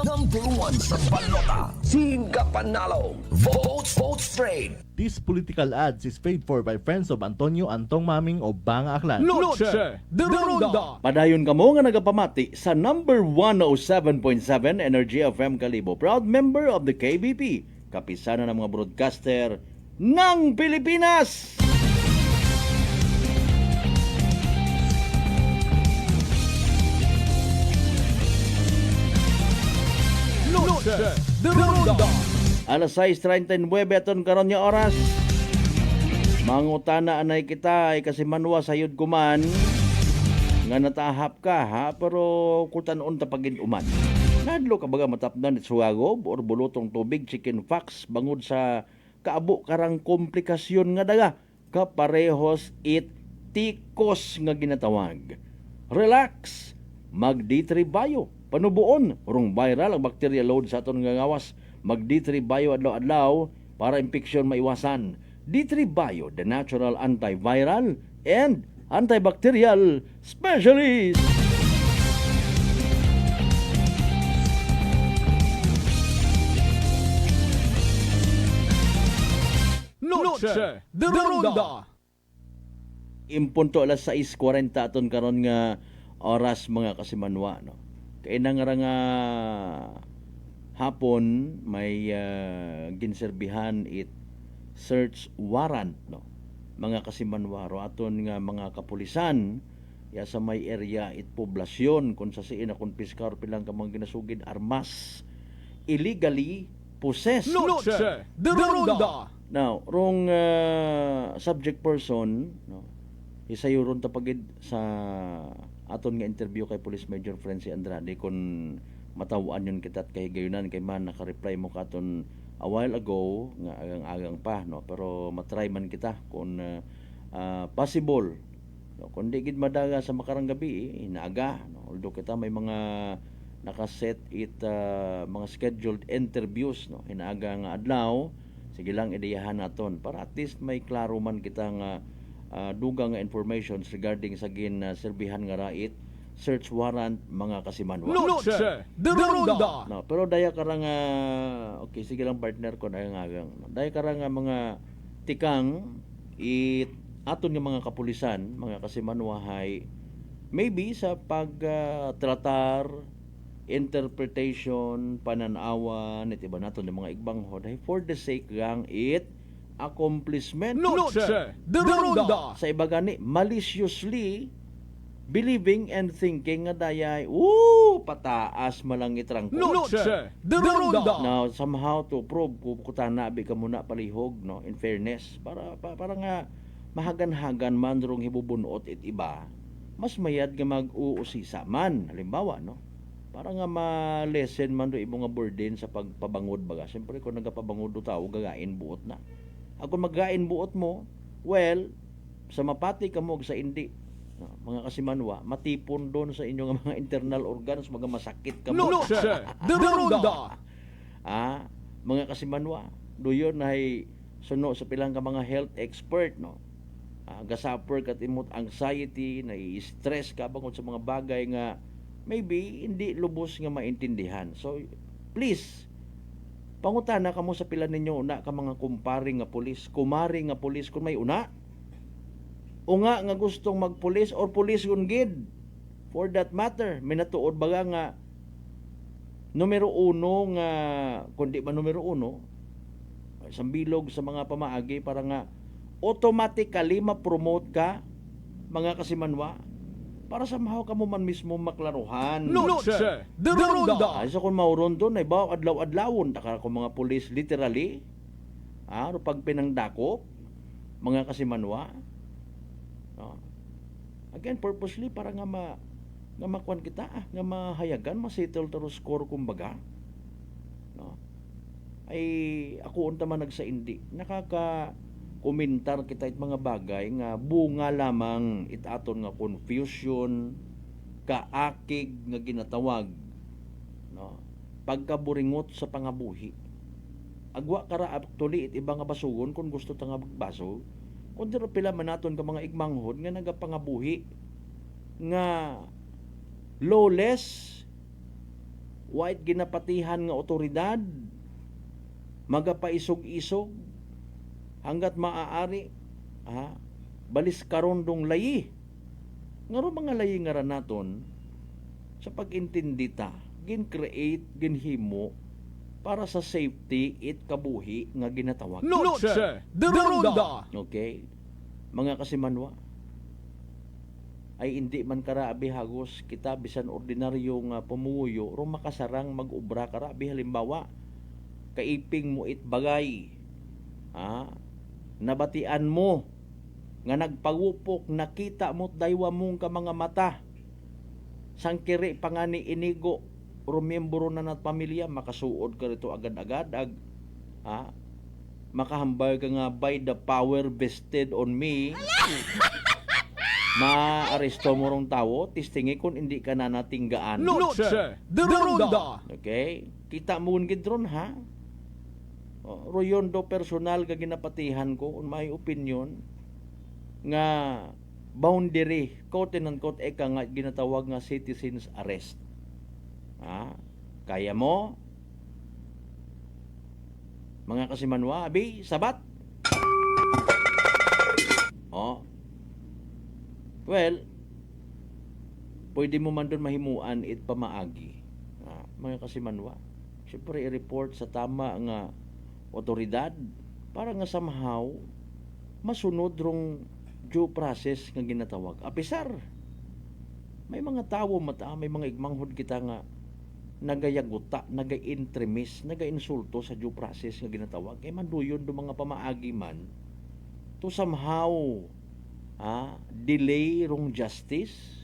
Speaker 4: Number 1 sa balota. Singa Panalo. Vote straight.
Speaker 18: This political ads is paid for by friends of Antonio Antong Maming o Banga Aklan.
Speaker 7: Noche de Ronda.
Speaker 6: Padayon kamo nga nagapamati sa number 107.7 Energy FM Kalibo. Proud member of the KBP. Kapisanan ng mga broadcaster ng Pilipinas.
Speaker 7: Noche de Ronda.
Speaker 6: Alas 6:39 aton karon nga oras. Mangutana anay kita ay kasi manwa sayod kuman nga natahap ka ha pero kutanon ta pagin uman. Nadlo ka baga matapdan it suwagob or bulutong tubig chicken fox bangod sa kaabo karang komplikasyon nga daga kaparehos it tikos nga ginatawag. Relax, mag D3 Bio panubuon rong viral ang bacteria load sa aton nga ngawas. Mag D3 Bio adlaw-adlaw para infeksyon maiwasan. D3 Bio, the natural antiviral and antibacterial specialist.
Speaker 4: Noche de Ronda.
Speaker 6: Impunto alas 6:40 aton karon nga oras mga kasimanwa, no. Kay nang nga hapon may ginserbihan it search warrant, no. Mga kasimanwa ro aton nga mga kapulisan ya sa may area it poblasyon kung sa siin akong piskar pilang ka mga ginasugid armas illegally possessed.
Speaker 4: Noche de Ronda.
Speaker 6: Now, rong subject person, no, isayuron tapagid sa aton nga interview kay Police Major Frenzy Andrade kung matawaan yun kita at kay gayunan kay man naka-reply mo katon a while ago nga agang-agang pa, no, pero matry man kita kung possible, no, kung di gid madaga sa makarang gabi inaaga, no, although kita may mga nakaset it mga scheduled interviews, no, inaaga nga adlaw. Sige lang ideyahan naton para at least may klaro man kita nga dugang nga informations regarding sa serbihan nga rait search warrant mga kasimanwa.
Speaker 4: Noche de Ronda.
Speaker 6: No, pero daya karang okay sige lang partner ko na agang. Daya karang mga tikang aton nga mga kapulisan, mga kasimanwa hay maybe sa pagtratar interpretation, pananawan, at iba nato ng mga igbanghod ay for the sake gang it accomplishment.
Speaker 4: Noche de Ronda.
Speaker 6: Sa iba gani, maliciously believing and thinking nga dayay, pataas malangit rang ko.
Speaker 4: Noche de Ronda.
Speaker 6: Now, somehow to prove, kukutana, abi ka muna palihog, no, in fairness, para nga mahagan-hagan man rong hibubunot it iba, mas mayad nga mag-uusisa man. Halimbawa, no, para nga ma-lessen man do ibong nga burden sa pagpabangod baga. Siyempre kung nagapabangod do tao, gagain buot na. Ako magain buot mo, well, sa mapati ka mo sa indi, no, mga kasimanwa, matipon doon sa inyong mga internal organs, mga masakit ka mo.
Speaker 4: Noche de Ronda.
Speaker 6: Mga kasimanwa, do yun ay suno sa pilang ka mga health expert, no. Gasupper kat imot anxiety, na-stress ka bangod sa mga bagay nga maybe hindi lubos nga maintindihan. So please pangutana kamo sa pila ninyo una ka mga kumpare nga pulis, kumari nga pulis kung may una unga nga gustong magpulis or pulis gid for that matter. May natuod baga nga numero 1 nga kundi ba numero 1 isang bilog sa mga pamaagi para nga automatically ma-promote ka mga kasimanwa para somehow ka mo man mismo maklaruhan.
Speaker 4: Noche de Ronda.
Speaker 6: Ay, so kung mauron doon, ay bawa adlaw-adlawon, taka kung mga pulis literally, pag pinangdakop, mga kasimanwa. Again, purposely, para nga makuan kita, nga mahayagan, masettle taro score kumbaga. No? Ay, ako unta man nagsaindi, komentar kita it mga bagay nga bunga lamang itaton nga confusion, kaakig nga ginatawag, no, pagkaburingot sa pangabuhi. Agwa kara actually it iba nga basugon kung gusto ta nga magbaso, kun dira pila man naton ka mga igmanghod nga nagapangabuhi nga lawless, white ginapatihan nga otoridad, magapaisog-isog hanggat maaari balis karondong layi ngaro mga layi nga naton sa pag-intindi ta gin-create ginhimo para sa safety it kabuhi nga ginatawag.
Speaker 4: Noche de Ronda.
Speaker 6: Okay, mga kasimanwa, ay hindi man karaabi hagos kita bisan ordinaryo nga pamuyo ro makasarang mag-ubra karaabi. Halimbawa kaiping mo it bagay, nabatian mo nga nagpagupok, nakita mo daywa mong ka mga mata sangkiri pangani inigo rumiyembro na nat pamilya, makasuod ka rito agad-agad makahambal ka nga by the power vested on me Maaresto mo rong tawo, tistingi kung hindi ka na natinggaan.
Speaker 7: Noche de Ronda.
Speaker 6: Okay? Kita mo gid ron ha? Royondo personal ka ginapatihan ko kung may opinion nga boundary, quote and unquote, eka nga ginatawag nga citizens arrest. Kaya mo? Mga kasimanwa, abi, sabat? Well, pwede mo man doon mahimuan it pamaagi. Mga kasimanwa. Siyempre, i-report sa tama nga otoridad para nga somehow masunod rong due process nga ginatawag. Apisar, may mga tawo mata, may mga igmanghod kita nga nagayaguta, naga-intremis, naga-insulto sa due process nga ginatawag. Kaya manduyon do mga pamaagi man to somehow delay rong justice.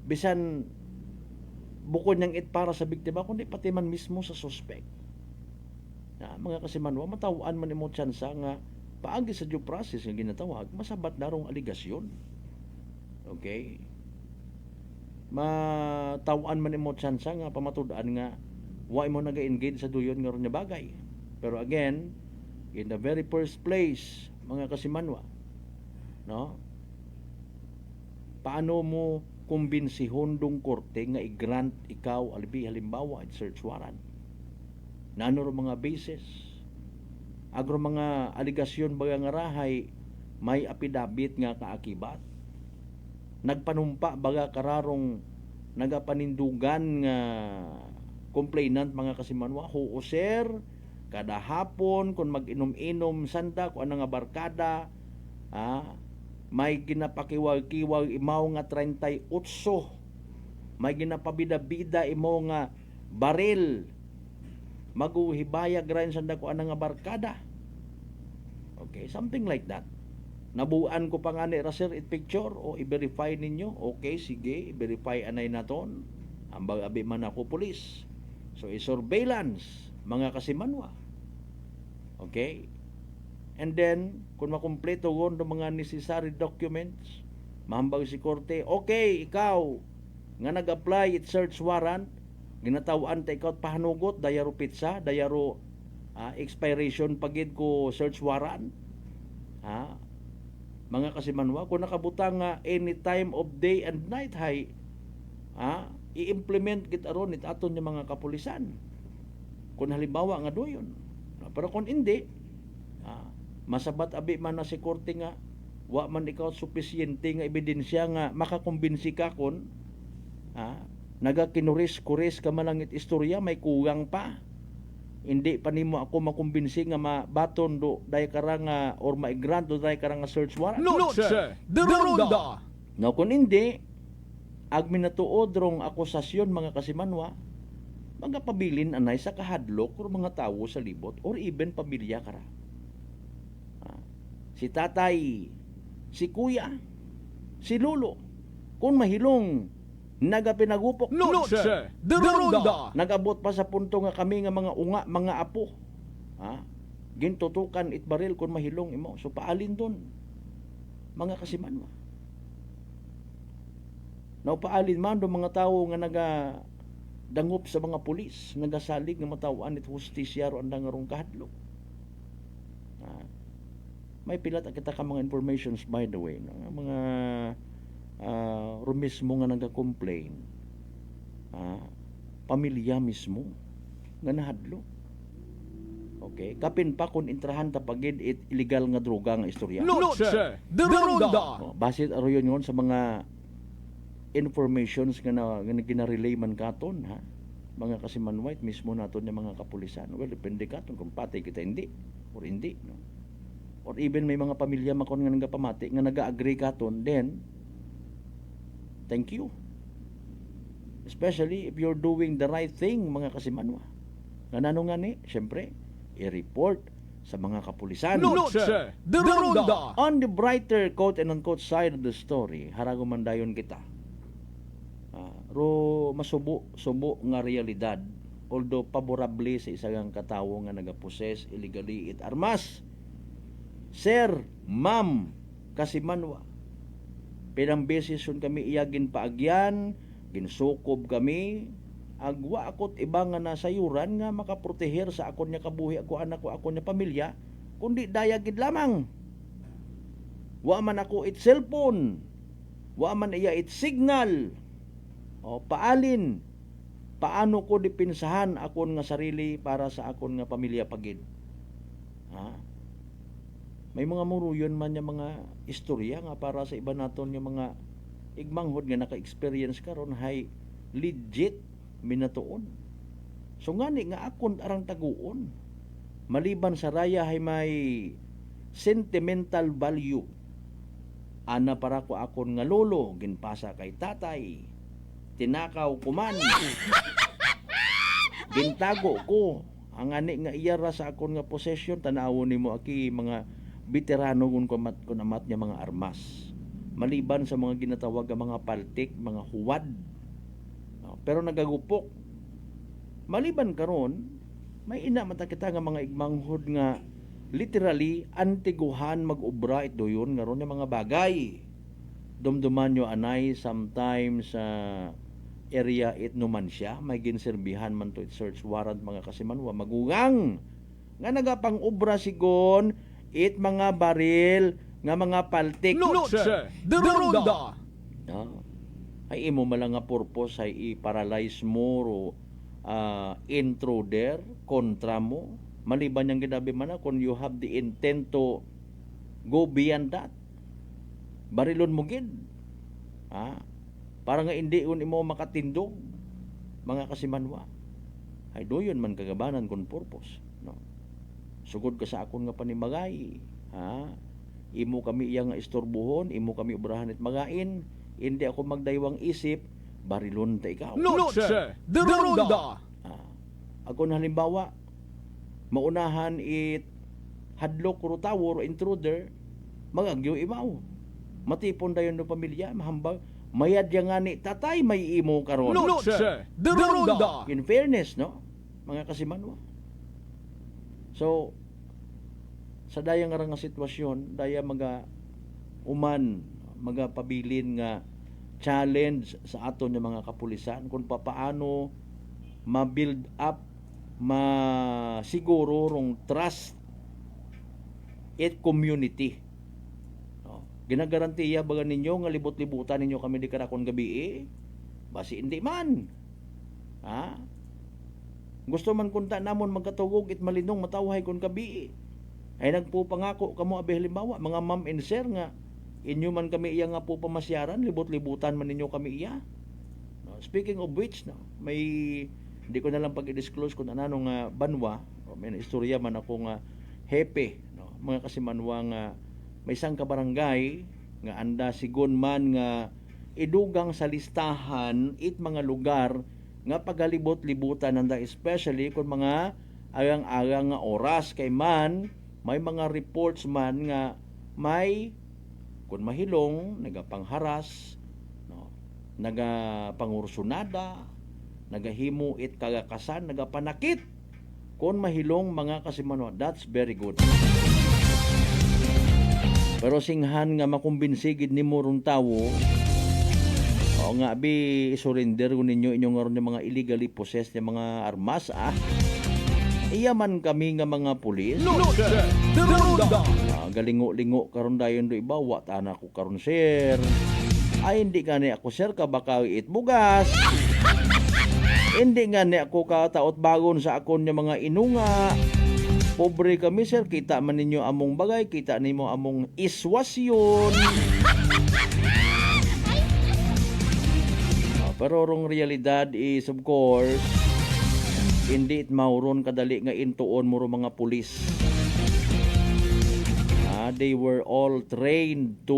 Speaker 6: Bisan bukod niyang it para sa biktima, kundi pati man mismo sa suspect. Mga kasimanwa, matawaan man imo tsansa nga paagi sa due process nga ginatawag, masabat na rong aligasyon. Okay? Matawaan man imo tsansa nga pamatud-an nga wa imo naga-engage sa duyon nga ron nga bagay. Pero again, in the very first place, mga kasimanwa, no? Paano mo kumbinsihon dong korte nga i-grant ikaw albi halimbawa at search warrant? Nano ro mga basis? Agro mga aligasyon baga nga rahay may apidabit nga kaakibat? Nagpanumpa baga kararong nagapanindugan nga complainant mga kasimanwa? Oo sir, kada hapon kung mag-inom-inom sanda kung ano nga barkada, may ginapakiwag-kiwag imaw nga 38, may ginapabida-bida imaw nga baril, maguhibayag rin sanda kung ano nga barkada. Okay, something like that. Nabuan ko pa nga ni Raser it picture o i-verify ninyo. Okay, sige, i-verify anay naton. Ambag abi man ako pulis. So i-surveillance mga kasimanwa. Okay? And then, kung makumpleto ko ng mga necessary documents, mahambag si korte, okay, ikaw, nga nag-apply it search warrant, ginatawaan ta ikaw pahanugot, dayaro pizza, dayaro expiration pagid ko search warrant. Mga kasimanwa, kung nakabutang nga any time of day and night, i-implement kita ron it aton yung mga kapulisan. Kung halimbawa nga doyon. Pero kung hindi, masabat abi man na si korte nga wa man ikaw sufisyente nga ebidensya nga makakumbinsi ka kon nagakinuris-kuris ka man lang it istorya, may kuwang pa. Hindi pa nimo ako makumbinsi nga mabaton do day karang or maigrant do day karang search warrant.
Speaker 7: Noche de Ronda.
Speaker 6: No, kung hindi, agminatuod rong akusasyon mga kasimanwa, mga pabilin anay sa kahadlok or mga tawo sa libot or even pamilya kara. Si tatay, si kuya, si lolo, kung mahilong nagapinagupok.
Speaker 7: Noche de Ronda.
Speaker 6: Nagabot pa sa punto nga kami nga mga unga, mga apo. Gintutukan itbaril kung mahilong imo. So paalin doon, mga kasimanwa. Now paalin man doon mga tao nga dangop sa mga pulis, nagasalig nga matawaan it hustisya ro andang rong kahadlok. May pilat kita ka mga informations by the way, no? Mga mismo nga nagka-complain, pamilya mismo nga nahadlok. Okay, kapin pa kung intrahan ta pagid it illegal nga droga nga istorya.
Speaker 7: Noche de Ronda.
Speaker 6: Basit aro yun sa mga informations nga ginarelay man katon, mga kasimanwait mismo naton yung mga kapulisan. Well, depende katon kung patay kita hindi or hindi, no? Or even may mga pamilya makon nga nagapamati nga naga-agree katon, then thank you. Especially if you're doing the right thing, mga kasimanwa. Nga nano nga ni, syempre, i-report sa mga kapulisan.
Speaker 7: Noche de Ronda.
Speaker 6: On the brighter quote and unquote side of the story, harago man dayon kita. Ro masubo nga realidad, although favorable sa isang katawo nga nagaposes illegally it armas. Sir, ma'am, Kasimanwa. Pinang beses yun kami iyagin paagyan, ginsukob kami, agwa ako't iba nga nasayuran nga makaproteher sa akon niya kabuhi, ako anak ko, ako niya pamilya, kundi dayagid lamang. Wa man ako it cellphone, wa man iya it signal, o paalin, paano ko dipinsahan akon nga sarili para sa akon nga pamilya pagid. Ha? May mga muruyon man yung mga istorya nga para sa iba naton yung mga igmanghod nga naka-experience karon hay legit minatuon. So ngani nga akon arang taguon. Maliban sa raya hay may sentimental value. Ana para ko akon nga lolo ginpasa kay tatay. Tinakaw ko man. Gintago ko. Ang ani nga iyara sa akon nga possession, tanawon nimo aki mga veterano kun amat niya mga armas. Maliban sa mga ginatawag nga mga paltik, mga huwad. Pero nagagupok. Maliban karon, may ina mata kita nga mga igmanghod nga literally antiguhan mag-ubra ito yun nga ron yung mga bagay. Dumduman nyo anay sometimes sa area it numan siya, may ginserbihan man to it search warrant mga kasimanwa magugang nga nagapang ubra sigon it mga baril nga mga paltik
Speaker 4: Noche de Ronda.
Speaker 6: Ay imo malang nga purpose ay i-paralyze mo o intruder kontra mo maliban yang ginabi man kung you have the intent to go beyond that barilon mo gid para nga hindi un imo makatindog mga kasimanwa ay doyon man kagabanan kon purpose no sugod ka sa akon nga panimagay imo kami iya nga istorbohon imo kami ubrahan at magain hindi ako magdaywang isip barilon ta ikaw
Speaker 4: Noche de Ronda.
Speaker 6: ako na halimbawa maunahan it hadlok ro tower intruder magagyo imaw matipon dayon no pamilya mahambag mayad yang ngani tatay may imo karon
Speaker 4: Noche de Ronda.
Speaker 6: in fairness no mga kasimanwa so sa daya nga nga sitwasyon daya maga uman magapabilin nga challenge sa aton yung mga kapulisan kung papaano ma-build up masiguro rong trust at community. Ginagarantiya baga ninyo nga libot-libutan ninyo kami di karakon gabi basi hindi man. Gusto man kunta namon magkatugog it malinong matawhay kon gabi ay nagpupangako kamo abi halimbawa mga ma'am and sir nga inyo man kami iya nga po pamasyaran libot-libutan man ninyo kami iya. Speaking of which may hindi ko na lang pag-i-disclose kung ano nga banwa may istorya man ako nga hepe mga kasimanwa nga may isang kabarangay nga anda sigon man nga idugang sa listahan it mga lugar nga pagalibot-libutan nanda especially kung mga agang-agang nga oras kay man may mga reports man nga may kung mahilong nagapangharas nagapangursunada nagahimo it kagakasan nagapanakit kung mahilong mga kasimanwa. That's very good. Pero singhan nga makumbinsigid ni murong tawo o nga abi surrender ko ninyo inyong nga ron yung mga illegally possessed yung mga armas iyaman kami nga mga pulis galingo-lingo karon dayon do iba wa tanan ko karon sir ay hindi nga ni ako sir ka baka it bugas hindi nga ni ako kataot bagon sa akon yung mga inunga pobre kami sir kita man ninyo among bagay kita nimo among iswasyon pero rong realidad is of course hindi it mauron kadali nga intuon mo mga pulis they were all trained to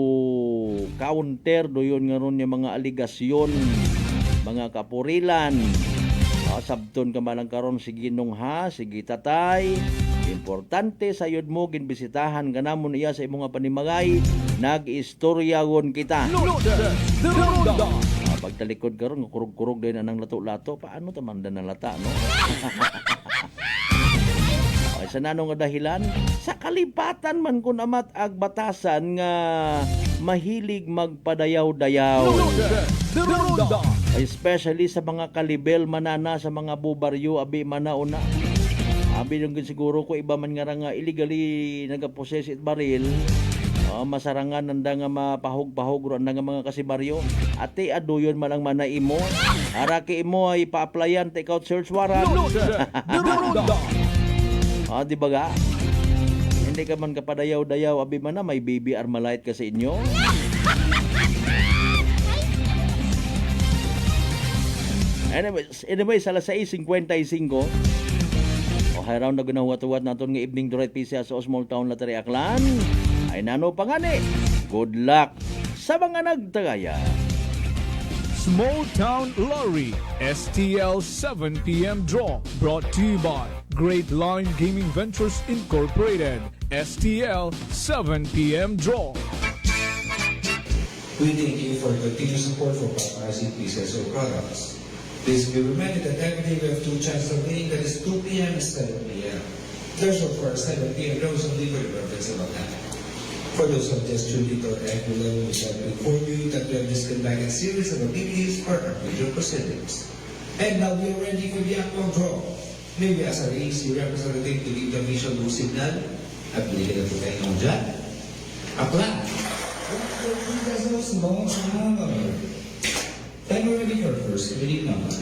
Speaker 6: counter doyon nga ron yung mga aligasyon mga kapurilan sabton ka malang karon sige nung sige tatay importante sayod mo ginbisitahan ganamon iya sa imong panimagay nag-istoryagon kita pagtalikod karon kurog-kurog din anang lato-lato paano tamanda na lata no Ay sa nanong nga dahilan, sa kalipatan man kun amat ag batasan nga mahilig magpadayaw-dayaw. Especially sa mga kalibel manana sa mga bubaryo abi manauna. Abi yung siguro ko iba man nga illegally nagapossess it baril. Masarangan nanda nga mapahog-pahog ro nga mga kasibaryo. Ate aduyon man ang manaimo. Araki imo ay pa-applyan take out search warrant. Di ba ga? Hindi ka man kapadayaw-dayaw abi man na may baby Armalite ka sa inyo. Anyway, alas 6:55. Okay, round na ginahuwat-huwat natin nga evening direct PCA sa Small Town Lottery Aklan. Ay nano pangani. Good luck sa mga nagtagaya.
Speaker 4: Small Town Lottery STL 7 p.m. draw brought to you by Great Line Gaming Ventures Incorporated. STL 7 p.m. draw.
Speaker 19: We thank you for your continued support for paparazzi PCSO products. Please be reminded that every day we have two chances of winning, that is 2 p.m. and 7 p.m. There's of course 7 p.m. those only for the purpose of that. For those who have just tuned into our act, we would like to inform you that we have just conducted a series of activities for our major proceedings. And now we are ready for the actual draw. Maybe as a race, representative to give the mission blue signal at binigyan na po tayo ng dyan. Akla! Small number. Time ready for first reading number.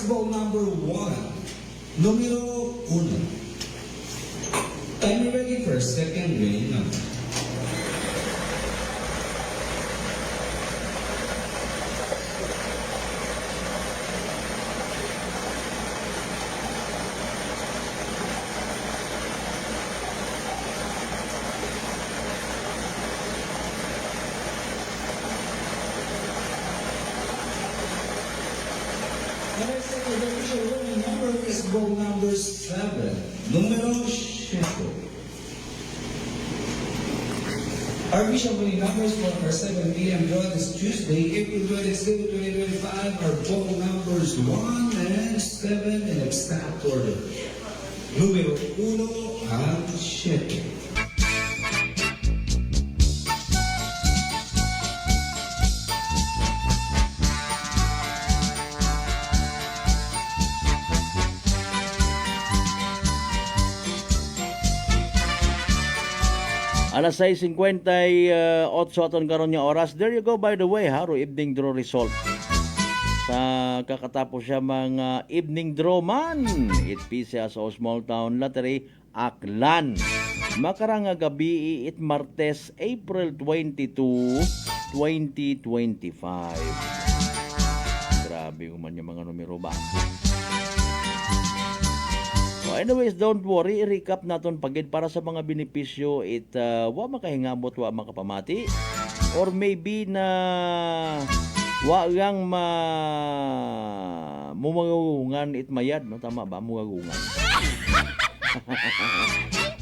Speaker 19: Ball number 1, numero 1. Time ready for second winning number. Ball number 7, numero 7. Our official winning numbers for our 7 p.m. draw this Tuesday, April 27, 2025 are ball numbers 1 and 7 in exact order. Numero 1 at 7.
Speaker 6: Alas 6:58 aton karon nga oras. There you go, by the way, haro evening draw result. Sa kakatapos siya mga evening draw man. It PCA sa Small Town Lottery Aklan. Makaranga gabi it Martes, April 22, 2025. Grabe man yung mga numero ba. Anyways, don't worry, i-recap naton pagid para sa mga benepisyo wa makahingabot, wa makapamati, or maybe na wa gang mumagungan it mayad, no? Tama ba? Mumagungan.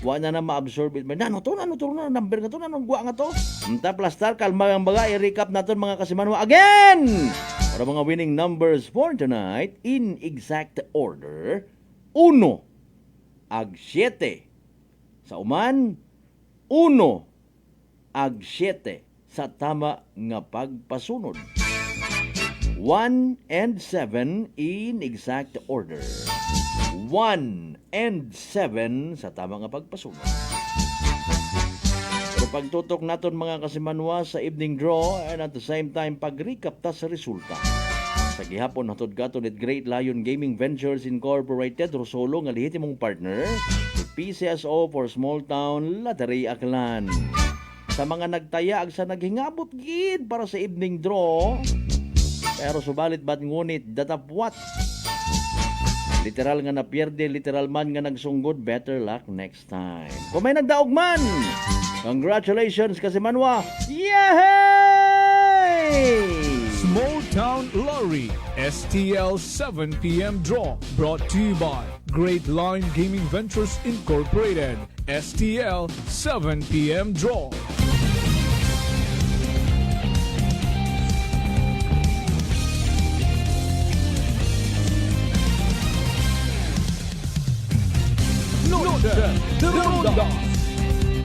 Speaker 6: Wa na ma-absorb it mayad. Ano to? Number nga to? Anong guwa nga to? Mta plastar, kalma ang baga, i-recap naton mga kasimanwa again! Para mga winning numbers for tonight, in exact order, 1 ag 7 sa uman, 1 ag 7 sa tama nga pagpasunod. 1 and 7 in exact order. 1 and 7 sa tama nga pagpasunod. Pero pagtutok naton mga kasimanwa sa evening draw and at the same time pag-recap ta sa resulta. Sa gihapon hatod katon at Great Lion Gaming Ventures Incorporated Rosolo nga lehitimong partner with PCSO for Small Town Lottery Aklan. Sa mga nagtaya ag sa naghingabot gid para sa evening draw, pero subalit bat ngunit datapwat. Literal nga napierde, literal man nga nagsunggod, better luck next time. Kung may nagdaog man, congratulations kasi manwa. Yeah!
Speaker 4: Small Town Lottery STL 7 p.m. draw brought to you by Great Line Gaming Ventures Incorporated. STL 7 p.m. draw. Noche de Ronda.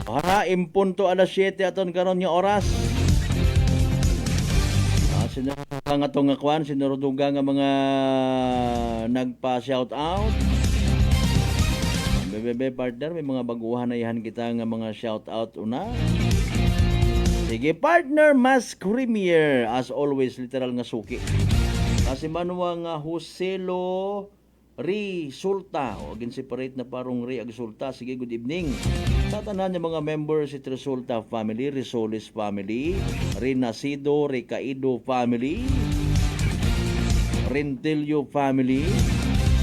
Speaker 6: Para impunto alas 7 aton karon nga oras. Sinurduga nga itong kwan, sinurduga nga mga nagpa-shout out. Bebe partner, may mga baguhan na ihan kita nga mga shout out una. Sige partner, mas creamier. As always, literal nga suki. Kasi manuwa nga Joselo Resulta. O, again separate na parong Re Agsulta. Sige, good evening. Sa tanan niya mga members, it Resulta family, Resolis family, Renacido, Recaido family, Rentilio family,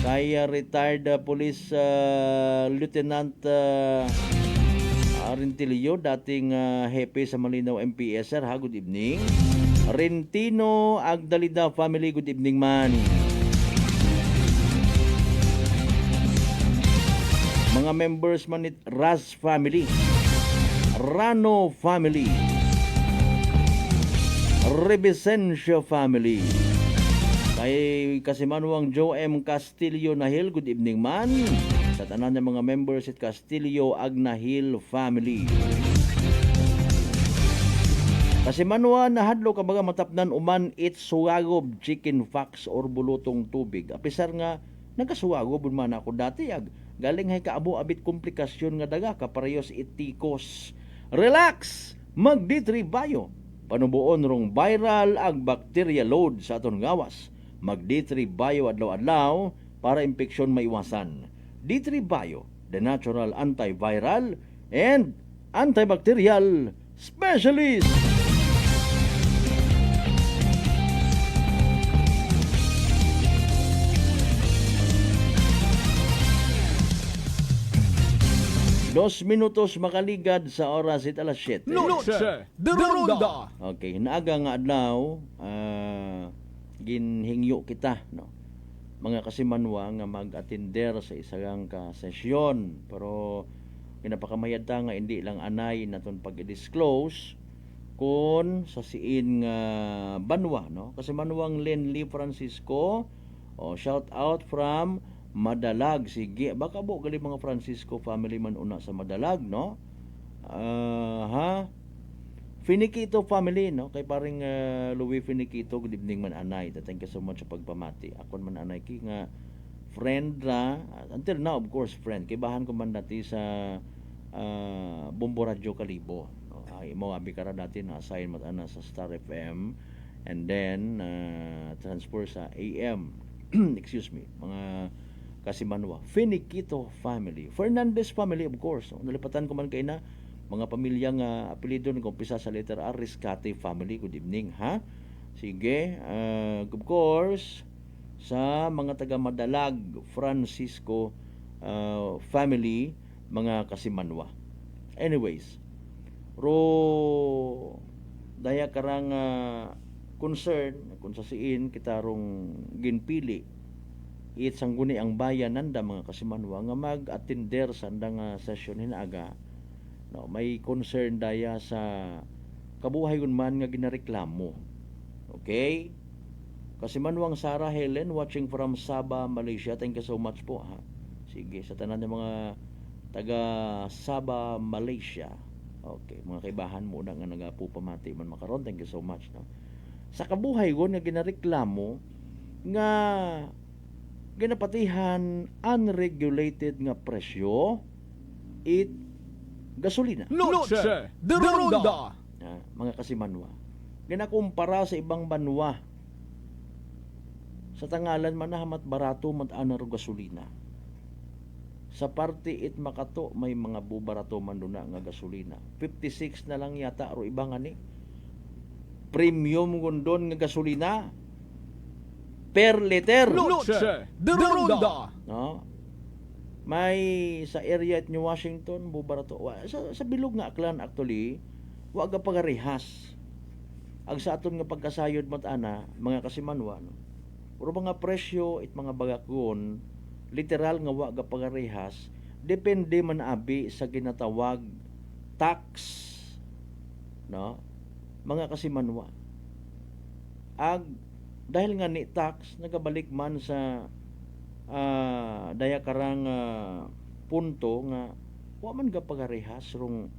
Speaker 6: kaya retired police lieutenant Rentilio, dating hepe sa Malinaw MPSR, ha, good evening. Rentino Agdalida family, good evening man. Mga members man it Raz family, Rano family, Revicencio family, kay Kasimanuang Joe M. Castillo Nahil, good evening man. Sa tanan ng mga members it Castillo Agnahil family. Kasimanwa nahadlo kabaga matapnan uman it suwagob chicken fox or bulutong tubig. Apisar nga nagkasuwagob man ako dati galing hay kaabo abit komplikasyon nga daga kaparehos itikos. Relax, mag D3 Bio. Panubuon rong viral ag bacteria load sa aton gawas. Mag D3 Bio adlaw-adlaw para impeksyon maiwasan. D3 Bio, the natural antiviral and antibacterial specialist. Dos minutos makaligad sa oras it alas 7.
Speaker 4: Noche de Ronda.
Speaker 6: Okay, naaga nga adlaw, ginhingyo kita, no. Mga kasimanwa nga mag-attender sa isang ka-sesyon, pero pinapakamayad ta nga hindi lang anay naton pag-disclose kun sa siin nga banwa, no. Kasimanwang Lenly Francisco, shout out from Madalag. Sige, baka po gali mga Francisco family man una sa Madalag, no? Finiquito family, no? Kay paring Louis Finiquito, good evening man anay. Thank you so much sa pagpamati. Ako man anay ki nga friend na, until now of course friend. Kay bahan ko man dati sa Bombo Radio Kalibo. No? Ay mo abi kara dati na assign mat ana sa Star FM and then transfer sa AM. Excuse me. Mga Kasimanwa, Finiquito family, Fernandez family of course. Nalipatan ko man kay na mga pamilyang apelyido ng umpisa sa letter R, Riscate family, good evening, ha? Sige, of course, sa mga taga Madalag, Francisco family, mga Kasimanwa. Anyways, daya karang concern kung sa siin kita rong ginpili sangguni ang bayan nanda mga Kasimanwa nga mag-attender sa andang session hinaga, no, may concern daya sa kabuhay man nga ginareklamo. Okay, Kasimanwang Sarah Helen watching from Sabah, Malaysia, thank you so much po, ha. Sige, sa tanan ng mga taga Sabah, Malaysia, okay, mga kaibahan mo na nga nagapupamati man makaron, thank you so much, no. Sa kabuhay ko nga ginareklamo nga ginapatihan unregulated nga presyo gasolina.
Speaker 4: Noche de Ronda.
Speaker 6: Mga Kasimanwa, ginakumpara sa ibang banwa sa tangalan man hamat barato mat anar gasolina. Sa parte it Makato may mga bubarato man duna nga gasolina. 56 na lang yata ro ibang ani premium gundon nga gasolina per liter.
Speaker 4: Noche de Ronda.
Speaker 6: No? May sa area at New Washington bubarato sa bilog nga aklan actually waga pagarehas. ang sa aton nga pagkasayod matana mga kasimanwa no. Pero mga presyo it mga bagakon literal nga wa ga pagarehas depende man abi sa ginatawag tax no mga kasimanwa. Dahil nga ni tax nagabalik man sa daya karang punto nga wa man ga pagarehas rong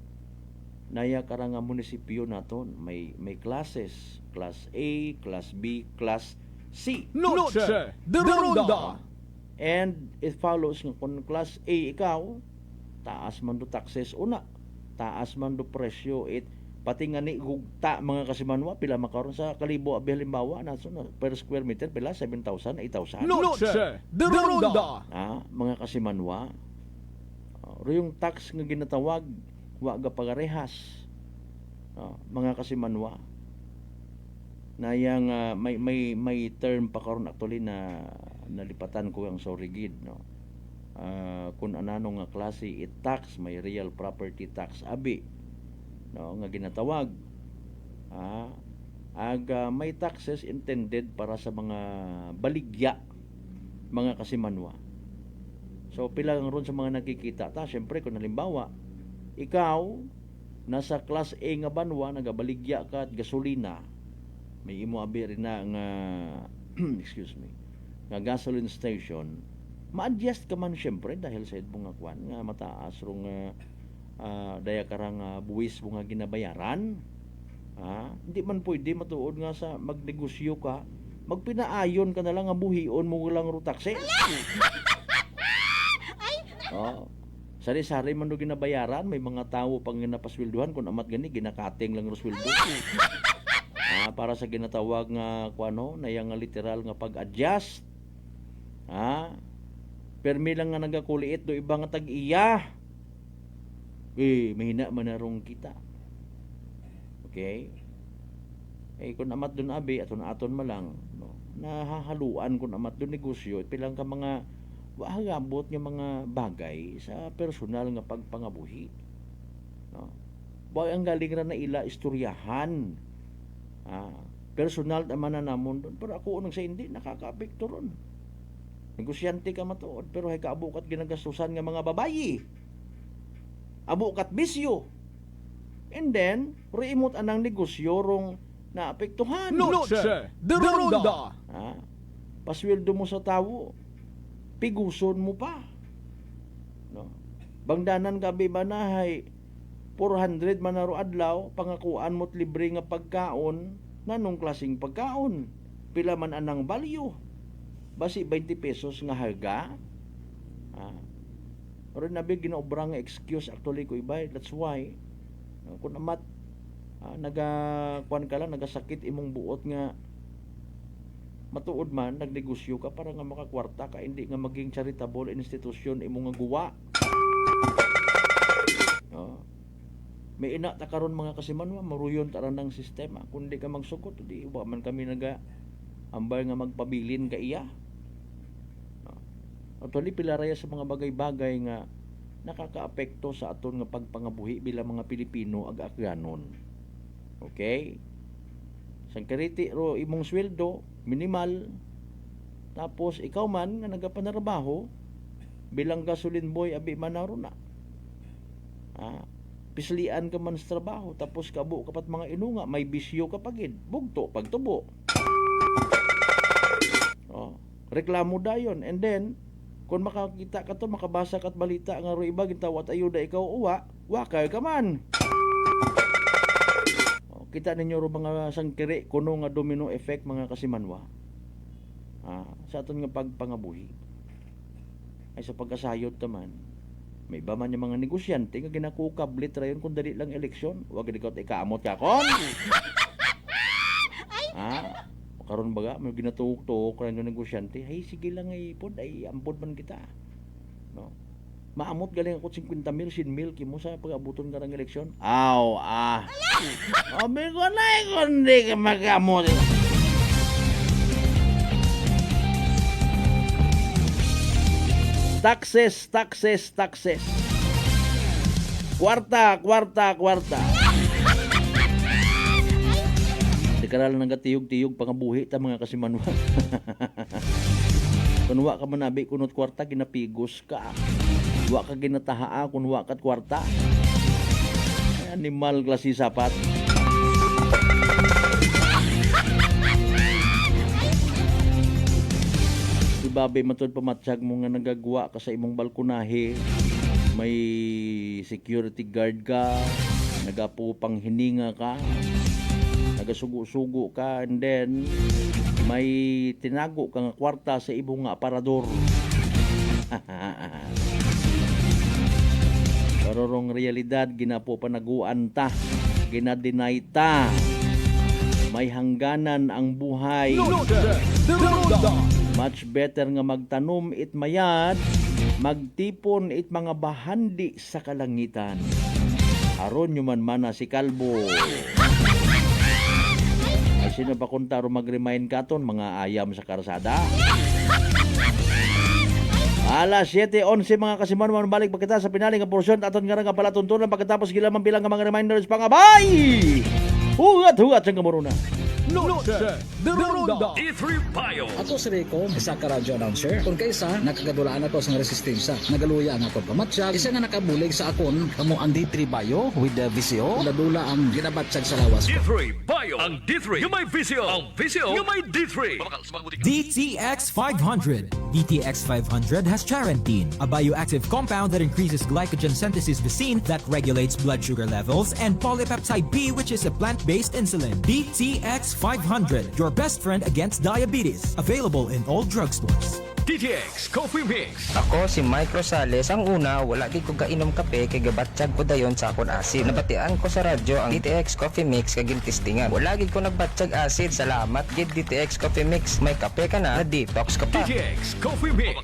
Speaker 6: naya karang munisipyo naton may classes, class A, class B, class C.
Speaker 4: Noche de Ronda.
Speaker 6: And it follows nga kung class A ikaw, taas man do taxes una, taas man do presyo it pati nga ni gugta mga kasimanwa pila makaron sa kalibo abi halimbawa na per square meter pila 7,000, 8,000.
Speaker 4: Noche de Ronda.
Speaker 6: Mga kasimanwa. Yung tax nga ginatawag wa ga pagarehas. Mga kasimanwa. Na yang may term pa karon actually na nalipatan ko ang so rigid no. Kung anano nga klase it tax may real property tax abi no nga ginatawag may taxes intended para sa mga baligya mga kasimanwa. So pila lang ron sa mga nakikita ta syempre kung halimbawa ikaw nasa class A nga banwa nagabaligya ka at gasolina may imo abi rin na nga excuse me nga gasoline station ma-adjust ka man syempre dahil sa idmong nga kwan nga mataas rong daya karang buwis mo nga ginabayaran. Hindi man pwede matuod nga sa magnegosyo ka magpinaayon ka na lang nga buhion mo lang ro taxes. Sari-sari man do ginabayaran may mga tawo pang ginapaswelduhan kun amat gani ginakating lang ro sweldo. Para sa ginatawag nga kuano na yang literal nga pag-adjust. Permi lang nga nagakuliit do iba nga tag-iya. Mahina man na rong kita. Okay? Kung amat dun abi aton malang no, nahahaluan kung amat dun negosyo pilang ka mga wahagabot nga mga bagay sa personal nga pagpangabuhi. No? Ang galing ra na ila istoryahan. Personal naman na namon doon. Pero ako unang sa hindi, nakaka-apekto ron. Negosyante ka matuod, pero hay kaabukat ginagastusan nga mga babayi. Abukat bisyo. And then, reimot anang negosyo rong naapektuhan.
Speaker 4: Noche de Ronda.
Speaker 6: Pasweldo mo sa tawo. Piguson mo pa. No? Bangdanan ka bimanahay 400 manaro adlaw, pangakuan mo't libre nga pagkaon, nanong klaseng pagkaon? Pila man anang value? Basi 20 pesos nga harga? Pero nabi ginaobra nga excuse actually ko ibay. That's why, kung amat, nagakuan ka lang, nagasakit imong buot nga matuod man, nagnegosyo ka para nga makakwarta ka, hindi nga maging charitable institution imong nga guwa. May ina ta karon mga kasimanwa maruyon taran ng sistema kundi ka magsugot di wa man kami naga ambay nga magpabilin ka iya. Actually pila raya sa mga bagay-bagay nga nakakaapekto sa aton nga pagpangabuhi bilang mga Pilipino ag-Akyanon. Okay? Sang kariti ro imong sweldo minimal tapos ikaw man nga nagapanarbaho bilang gasoline boy abi manaro na. Pislian ka man sa trabaho tapos kabo kapat mga inunga may bisyo ka pagid bugto pagtubo. Reklamo dayon and then kung makakita ka to makabasa kat balita nga ro iba gintawat ayuda ikaw uwa wakay ka man. Kita ninyo ro mga sangkiri kuno nga domino effect mga kasimanwa. Sa aton nga pagpangabuhi ay sa pagkasayod taman may ba man yung mga negosyante nga ginakukablit rayon kung dali lang eleksyon wag ikaw ikaamot ka kon. Karon baga may ginatuok-tuok rayon yung negosyante ay sige lang ay pod ay ampod man kita no maamot galing ako 50,000 100,000 kimo sa pag-abuton ka ng eleksyon Obi ko na kundi ka mag-amot. Taxes. Kwarta. Literal nang gatiyog-tiyog pangabuhi ta mga kasimanwa. Kunwa ka manabi kunot kwarta ginapigos ka. Wa ka ginatahaa kunwa kat kwarta. Ay, animal klase sapat. Si Babe matod pamatsyag mo nga nagagwa ka sa imong balkonahe. May security guard ka, nagapupang hininga ka, nagasugo-sugo ka, and then may tinago ka nga kwarta sa ibong nga aparador. Pero rong realidad, ginapo panaguan ta, ginadinay ta. May hangganan ang buhay. Much better nga magtanom it mayad, magtipon it mga bahandi sa kalangitan. Aron nyo man mana si Kalbo. Ay sino ba kung taro mag-remind katon mga ayam sa karsada? Alas 7:11 mga kasimanwan, balik pa kita sa pinaling nga porsyon aton nga nga pala tuntunan pagkatapos gilamang bilang nga mga reminders pangabay. Hugat-hugat sa kamuruna.
Speaker 4: D3 Bio.
Speaker 20: Ako si Rico, isa ka radio announcer. Kung kaysa, nakagadulaan ako sa resistensya. Nagaluya ang akong pamatsyag. Isa nga nakabulig sa akon, kamo ang D3 Bio with the VCO. Ladula ang ginabatsyag sa lawas ko.
Speaker 4: D3 Bio. Ang D3 yung may VCO. Ang VCO yung may D3.
Speaker 21: DTX 500. DTX 500 has charantine, a bioactive compound that increases glycogen synthesis vacine that regulates blood sugar levels, and polypeptide B, which is a plant-based insulin. DTX 500, your best friend against diabetes. Available in all drugstores.
Speaker 4: DTX Coffee Mix.
Speaker 22: Ako si Mike Rosales. Ang una, wala di ko kainom kape kay gabatsyag ko dayon sa akon acid. Nabatian ko sa radyo ang DTX Coffee Mix kay gintistingan. Wala gid ko nagbatsyag acid. Salamat gid DTX Coffee Mix. May kape ka na detox ka pa.
Speaker 4: DTX Coffee Mix.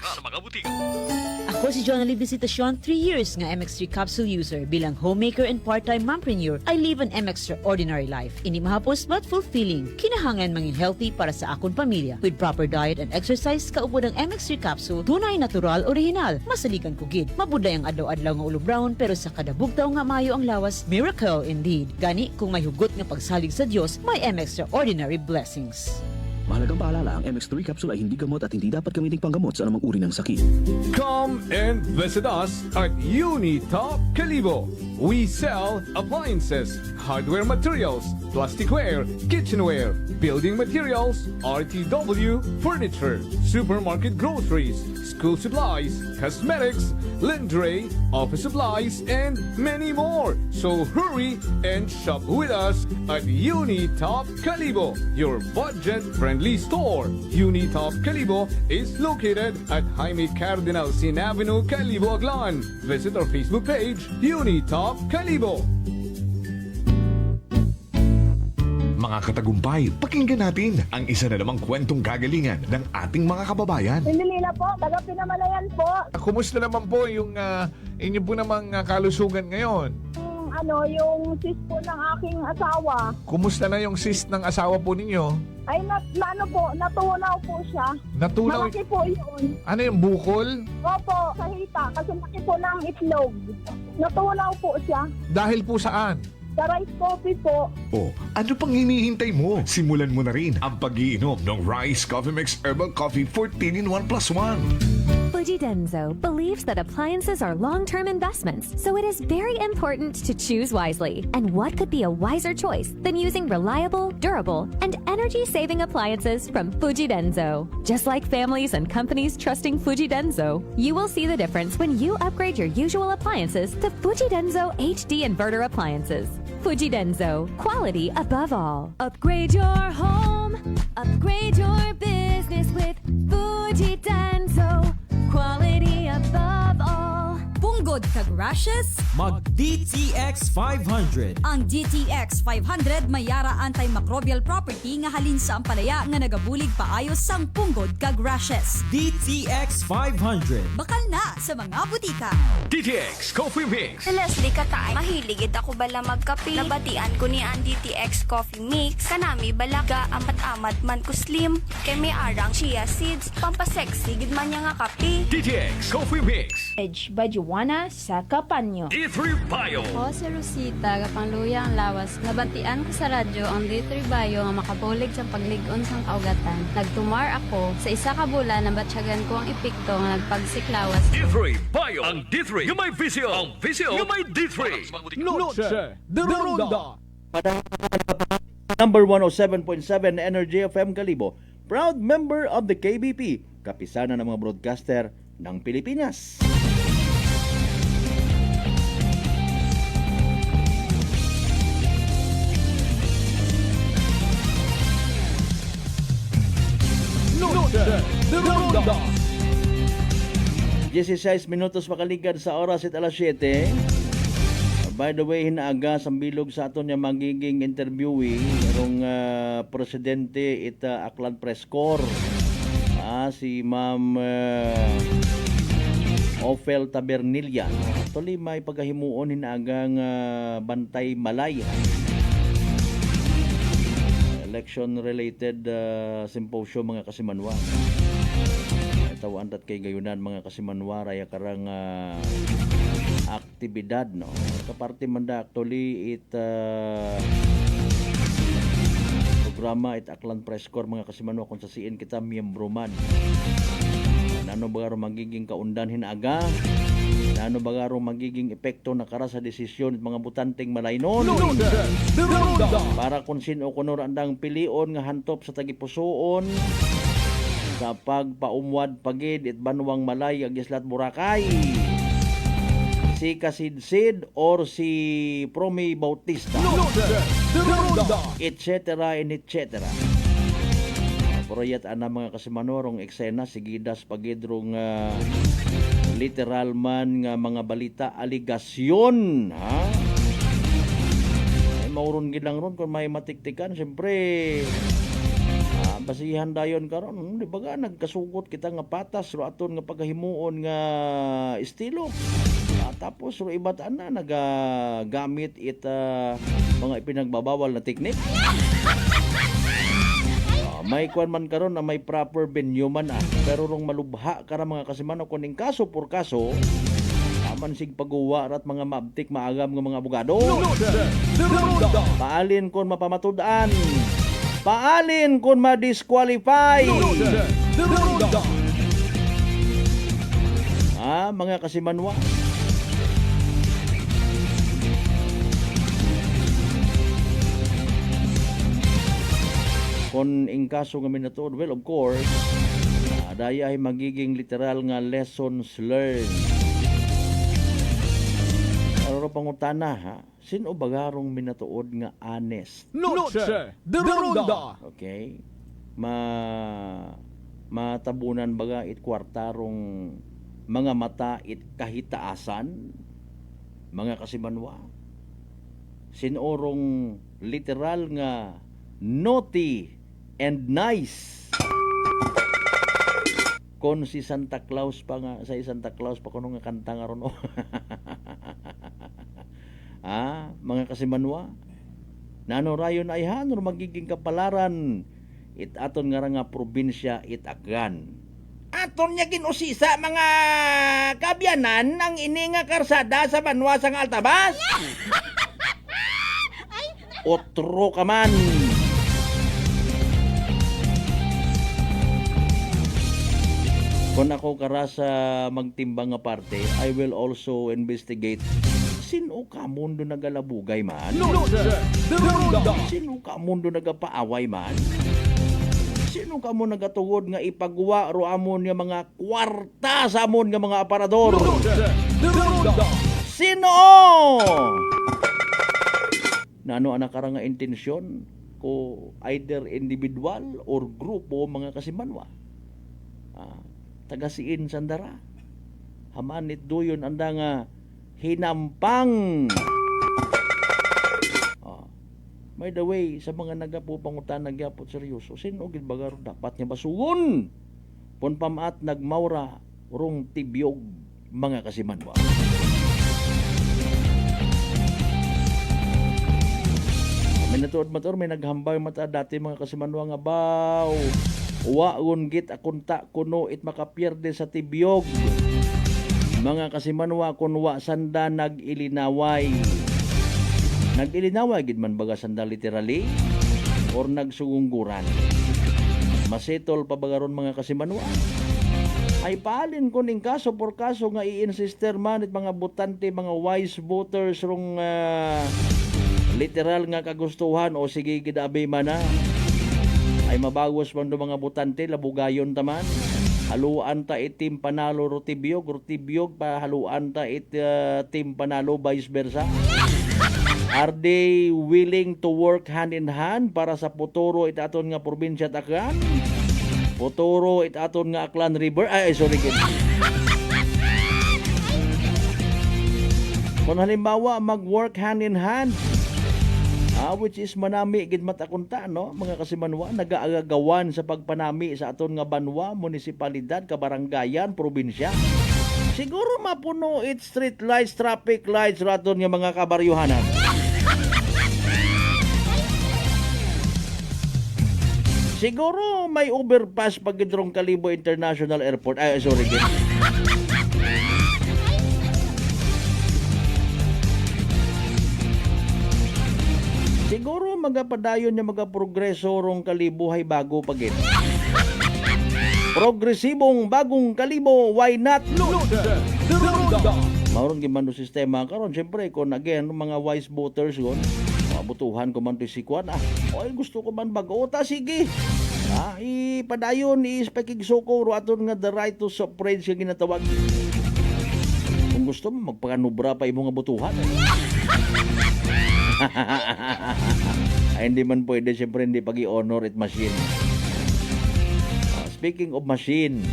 Speaker 23: Ako si Jonali Visitacion, 3 years nga MX3 capsule user. Bilang homemaker and part-time mompreneur, I live an extraordinary life. Hindi mahapos but fulfilling. Kinahangan mangin healthy para sa akon pamilya. With proper diet and exercise, kaupod ang MX3 capsule, tunay natural, original. Masaligan ko gid. Mabuday ang adlaw-adlaw nga ulo brown, pero sa kada bugtaw nga mayo ang lawas, miracle indeed. Gani, kung may hugot nga pagsalig sa Dios, may extraordinary blessings.
Speaker 16: Mahalagang paalala, ang MX3 capsule ay hindi gamot at hindi dapat gamiting panggamot sa anumang uri ng sakit.
Speaker 24: Come and visit us at Unitop Calibo. We sell appliances, hardware materials, plasticware, kitchenware, building materials, RTW, furniture, supermarket groceries, school supplies, cosmetics, lingerie, office supplies, and many more. So hurry and shop with us at Unitop Calibo, your budget-friendly store. Unitop Calibo is located at Jaime Cardinal Sin Avenue, Calibo, Aglan. Visit our Facebook page, Unitop Calibo.
Speaker 1: Mga katagumpay, pakinggan natin ang isa na namang kwentong gagalingan ng ating mga kababayan.
Speaker 12: Pindilila po, taga Pinamalayan po.
Speaker 25: Kumusta naman po yung inyo po namang kalusugan ngayon?
Speaker 12: Yung cyst po ng aking asawa.
Speaker 25: Kumusta na yung cyst ng asawa po ninyo?
Speaker 12: Ay, natunaw po siya.
Speaker 25: Natunaw?
Speaker 12: Malaki po yun.
Speaker 25: Ano yung bukol?
Speaker 12: Opo, sa hita. Kasi laki po ng itlog. Natunaw po siya.
Speaker 25: Dahil po saan?
Speaker 12: Sa rice coffee po.
Speaker 1: Oh, ano pang hinihintay mo? Simulan mo na rin ang pag-iinom ng Rice Coffee Mix Herbal Coffee 14 in 1 plus 1.
Speaker 26: Fujidenzo believes that appliances are long-term investments, so it is very important to choose wisely. And what could be a wiser choice than using reliable, durable, and energy-saving appliances from Fujidenzo? Just like families and companies trusting Fujidenzo, you will see the difference when you upgrade your usual appliances to Fujidenzo HD inverter appliances. Fujidenzo, quality above all. Upgrade your home, upgrade your business with Fujidenzo, quality above all.
Speaker 27: Punggod kag rashes?
Speaker 21: Mag DTX 500.
Speaker 27: Ang DTX 500 mayara antimicrobial property nga halin sa ampalaya nga nagabulig paayos sang punggod kag rashes.
Speaker 21: DTX 500.
Speaker 27: Bakal na sa mga butika.
Speaker 4: DTX Coffee Mix.
Speaker 28: Si Leslie Katay, mahiligid ako bala magkape. Nabatian ko ni ang DTX Coffee Mix. Kanami balaga amat-amat man ko slim. Kay may arang chia seeds. Pampasexy gid man niya nga kape.
Speaker 4: DTX Coffee Mix.
Speaker 29: Bajuwana,
Speaker 2: sa Kapanyo.
Speaker 4: D3 Bio.
Speaker 5: Ako si Rosita, kapangluya ang lawas. Nabatian ko sa radyo ang D3 Bio nga makabulig sa pagligon sang kaugatan. Nagtumar ako sa isa ka bulan na batsyagan ko ang epekto nga nagpagsiklawas.
Speaker 4: D3 Bio. Ang D3 yung may visyo. Ang visyo yung may D3.
Speaker 24: Noche de Ronda.
Speaker 6: Number 107.7 Energy FM Kalibo, proud member of the KBP, kapisanan ng mga broadcaster ng Pilipinas.
Speaker 24: Noche de Ronda.
Speaker 6: 16 minutos makaligad sa oras at alas 7. By the way, hinaaga sa bilog sa aton niya magiging interviewee ng presidente ita Aklan Press Corps. Si Ma'am Ophel Tabernilla. Actually, may pagkahimuon hinaagang Bantay Malay. Election-related symposium mga kasimanwa. Tawaan dat kay gayunan mga kasimanwa raya karang aktibidad no kaparte manda actually programa Aklan Press Corps mga kasimanwa kung sa siin kita miyembro man nano bagaro magiging kaundan hinaga nano bagaro magiging epekto na kara sa desisyon mga butanteng malaynon para kung sino kunor andang pilion nga hantop sa tagipusoon sa pagpaumwad pagid it banwang malay ag Islat Boracay si Kasidsid or si Promi Bautista etc and etc. Proyat ana mga kasimanorong eksena sigidas pagidrong literal man nga mga balita aligasyon ha ay mauron gid lang ron kung may matiktikan siyempre basihan dayon karon di ba nagkasugot kita nga patas ro aton nga paghimuon nga estilo tapos ro iba't ana nagagamit mga ipinagbabawal na teknik. May kwan man karon na may proper venue man pero rong malubha kara mga kasimano kuning kaso por kaso aman sig pagguwa rat mga mabtik maagam nga mga abogado. Paalin kon mapamatud-an. Paalin kon ma-disqualify. Mga kasimanwa. Kung in kaso nga minatuod, well, of course, daya ay magiging literal nga lessons learned. Pero pangutana, sino bagarong minatuod nga honest?
Speaker 24: Noche de Ronda.
Speaker 6: Okay. Matabunan baga it kwartarong mga mata it kahitaasan, mga kasimanwa. Sinorong literal nga naughty and nice. Kon si Santa Claus pa nga sa Santa Claus pa kuno nga kanta nga ron. Mga kasimanwa. Nano rayon ay hanor magiging kapalaran it aton nga probinsya it Aklan. Aton nya ginusisa mga kabyanan ang ini nga karsada sa banwa sang Altabas. Otro ka man. Kung ako kara sa magtimbang nga parte, I will also investigate sino ka mundo nagalabugay man? Sino ka mundo nagapaaway man? Sino ka mo nagatungod nga ipagwa ro amon nga mga kwarta sa amon nga mga aparador? Sino? Nano anak kara nga intensyon ko either individual or grupo mga kasimanwa? Tagasiin sandara. Hamanit duyon anda nga hinampang. By the way, sa mga nagapupangutan nagyapot seryoso, sino gid bagar dapat niya basugon? Pon pamaat nagmaura rong tibyog mga kasimanwa. May natuod matur may naghambay mata dati mga kasimanwa nga baw. Waon git akunta kuno it makapierde sa tibyog. Mga kasimanwa kunwa sanda nag-ilinaway. Nag-ilinaway gid man baga sanda literally or nagsugungguran. Masitol pa bagaron mga kasimanwa. Ay palin ko ning kaso por kaso nga i-insister man it mga botante, mga wise voters rong literal nga kagustuhan o sige gidabi man na ay mabagos man do mga botante labugayon taman haluan ta itim panalo rotibiyog pa haluan ta team panalo vice versa. Are they willing to work hand in hand para sa futuro itaton nga probinsya Aklan? Futuro itaton nga Aklan River. Kung halimbawa mag-work hand in hand, which is manami gid matakunta no mga kasimanwa nagaagawan sa pagpanami sa aton nga banwa, munisipalidad, kabarangayan, probinsya. Siguro mapuno it street lights, traffic lights raton nga mga kabaryuhanan. Siguro may overpass pag gidrong Kalibo International Airport. Siguro magapadayon niya magaprogreso rong Kalibo hay bago pagit. Progresibong bagong Kalibo, why not? Mauron gimando sistema karon syempre kon again mga wise voters gon mabutuhan ko man to si Kwan oy gusto ko man bago ta sige ipadayon i-speaking soko ro aton nga the right to suffrage nga ginatawag kung gusto mo magpakanubra pa imong butuhan ay hindi man pwede syempre hindi pag-i-honor it machine. Speaking of machine,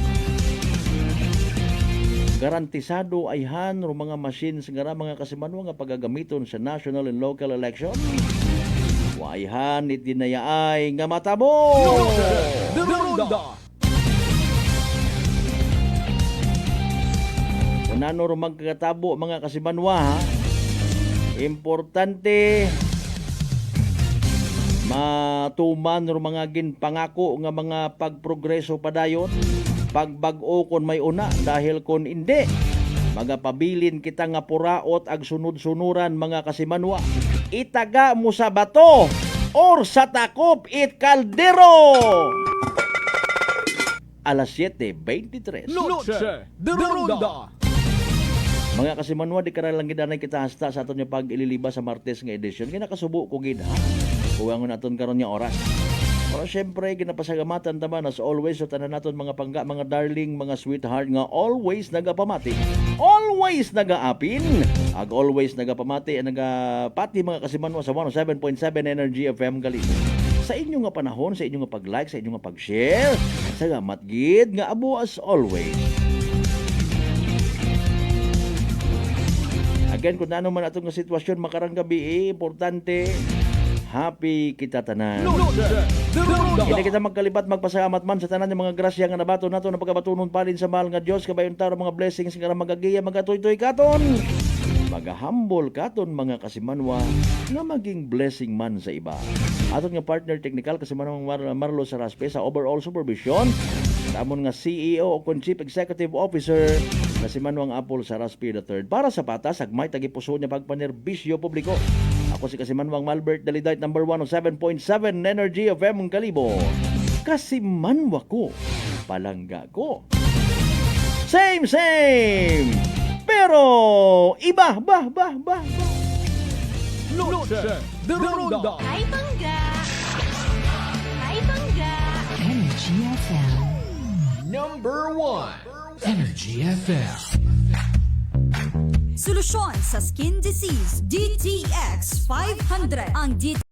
Speaker 6: garantisado ay han ro mga machines nga mga kasimanwa nga pagagamiton sa national and local election. Wayhan it dinayaay nga matabo. Kunano ro magkatabo mga kasimanwa ha? Importante matuman ro mga ginpangako nga mga pagprogreso padayon pagbag-o kon may una dahil kon hindi magapabilin kita nga puraot ag sunod-sunuran mga kasimanwa itaga mo sa bato or sa takop it kaldero. Alas 7:23
Speaker 24: Noche de Ronda.
Speaker 6: Mga kasimanwa di karalang gidanay kita hasta sa aton nga pag-ililiba sa Martes nga edisyon kaya nakasubo ko gid ha kuwangon naton karon nga oras. Pero syempre ginapasagamatan taman as always so tanan naton mga pangga, mga darling, mga sweetheart nga always nagapamati, always nagaapin, ag always nagapamati and nagapati mga kasimanwa sa 107.7 Energy FM Galito. Sa inyo nga panahon, sa inyo nga pag-like, sa inyo nga pag-share, salamat gid nga abo as always. Again, kung ano man atong nga sitwasyon makarang gabi, importante happy kita tanan. Hindi kita magkalipat magpasalamat man sa tanan ng mga grasya nga nabato nato na pagkabatunon palin sa mahal nga Dios kabayon taro mga blessings nga magagiya magatoy-toy katon. Magahambol katon mga kasimanwa na maging blessing man sa iba. Aton nga partner technical kasimanwang Marlo Saraspe sa overall supervision. Tamon nga CEO o Chief Executive Officer na si Manuang Apple Saraspe III. Para sa patas, agmay tagipuso niya pagpanerbisyo publiko. Ako si Kasimanwang Malbert Dalidite number 107.7 Energy of M Kalibo. Kasimanwa ko, palangga ko. Same! Pero iba, ba.
Speaker 24: Noche de Ronda.
Speaker 17: Hi, Bangga! Hi, Bangga!
Speaker 2: Energy FM.
Speaker 24: Number 1.
Speaker 2: Energy FM.
Speaker 27: Solusyon sa skin disease, DTX 500. Ang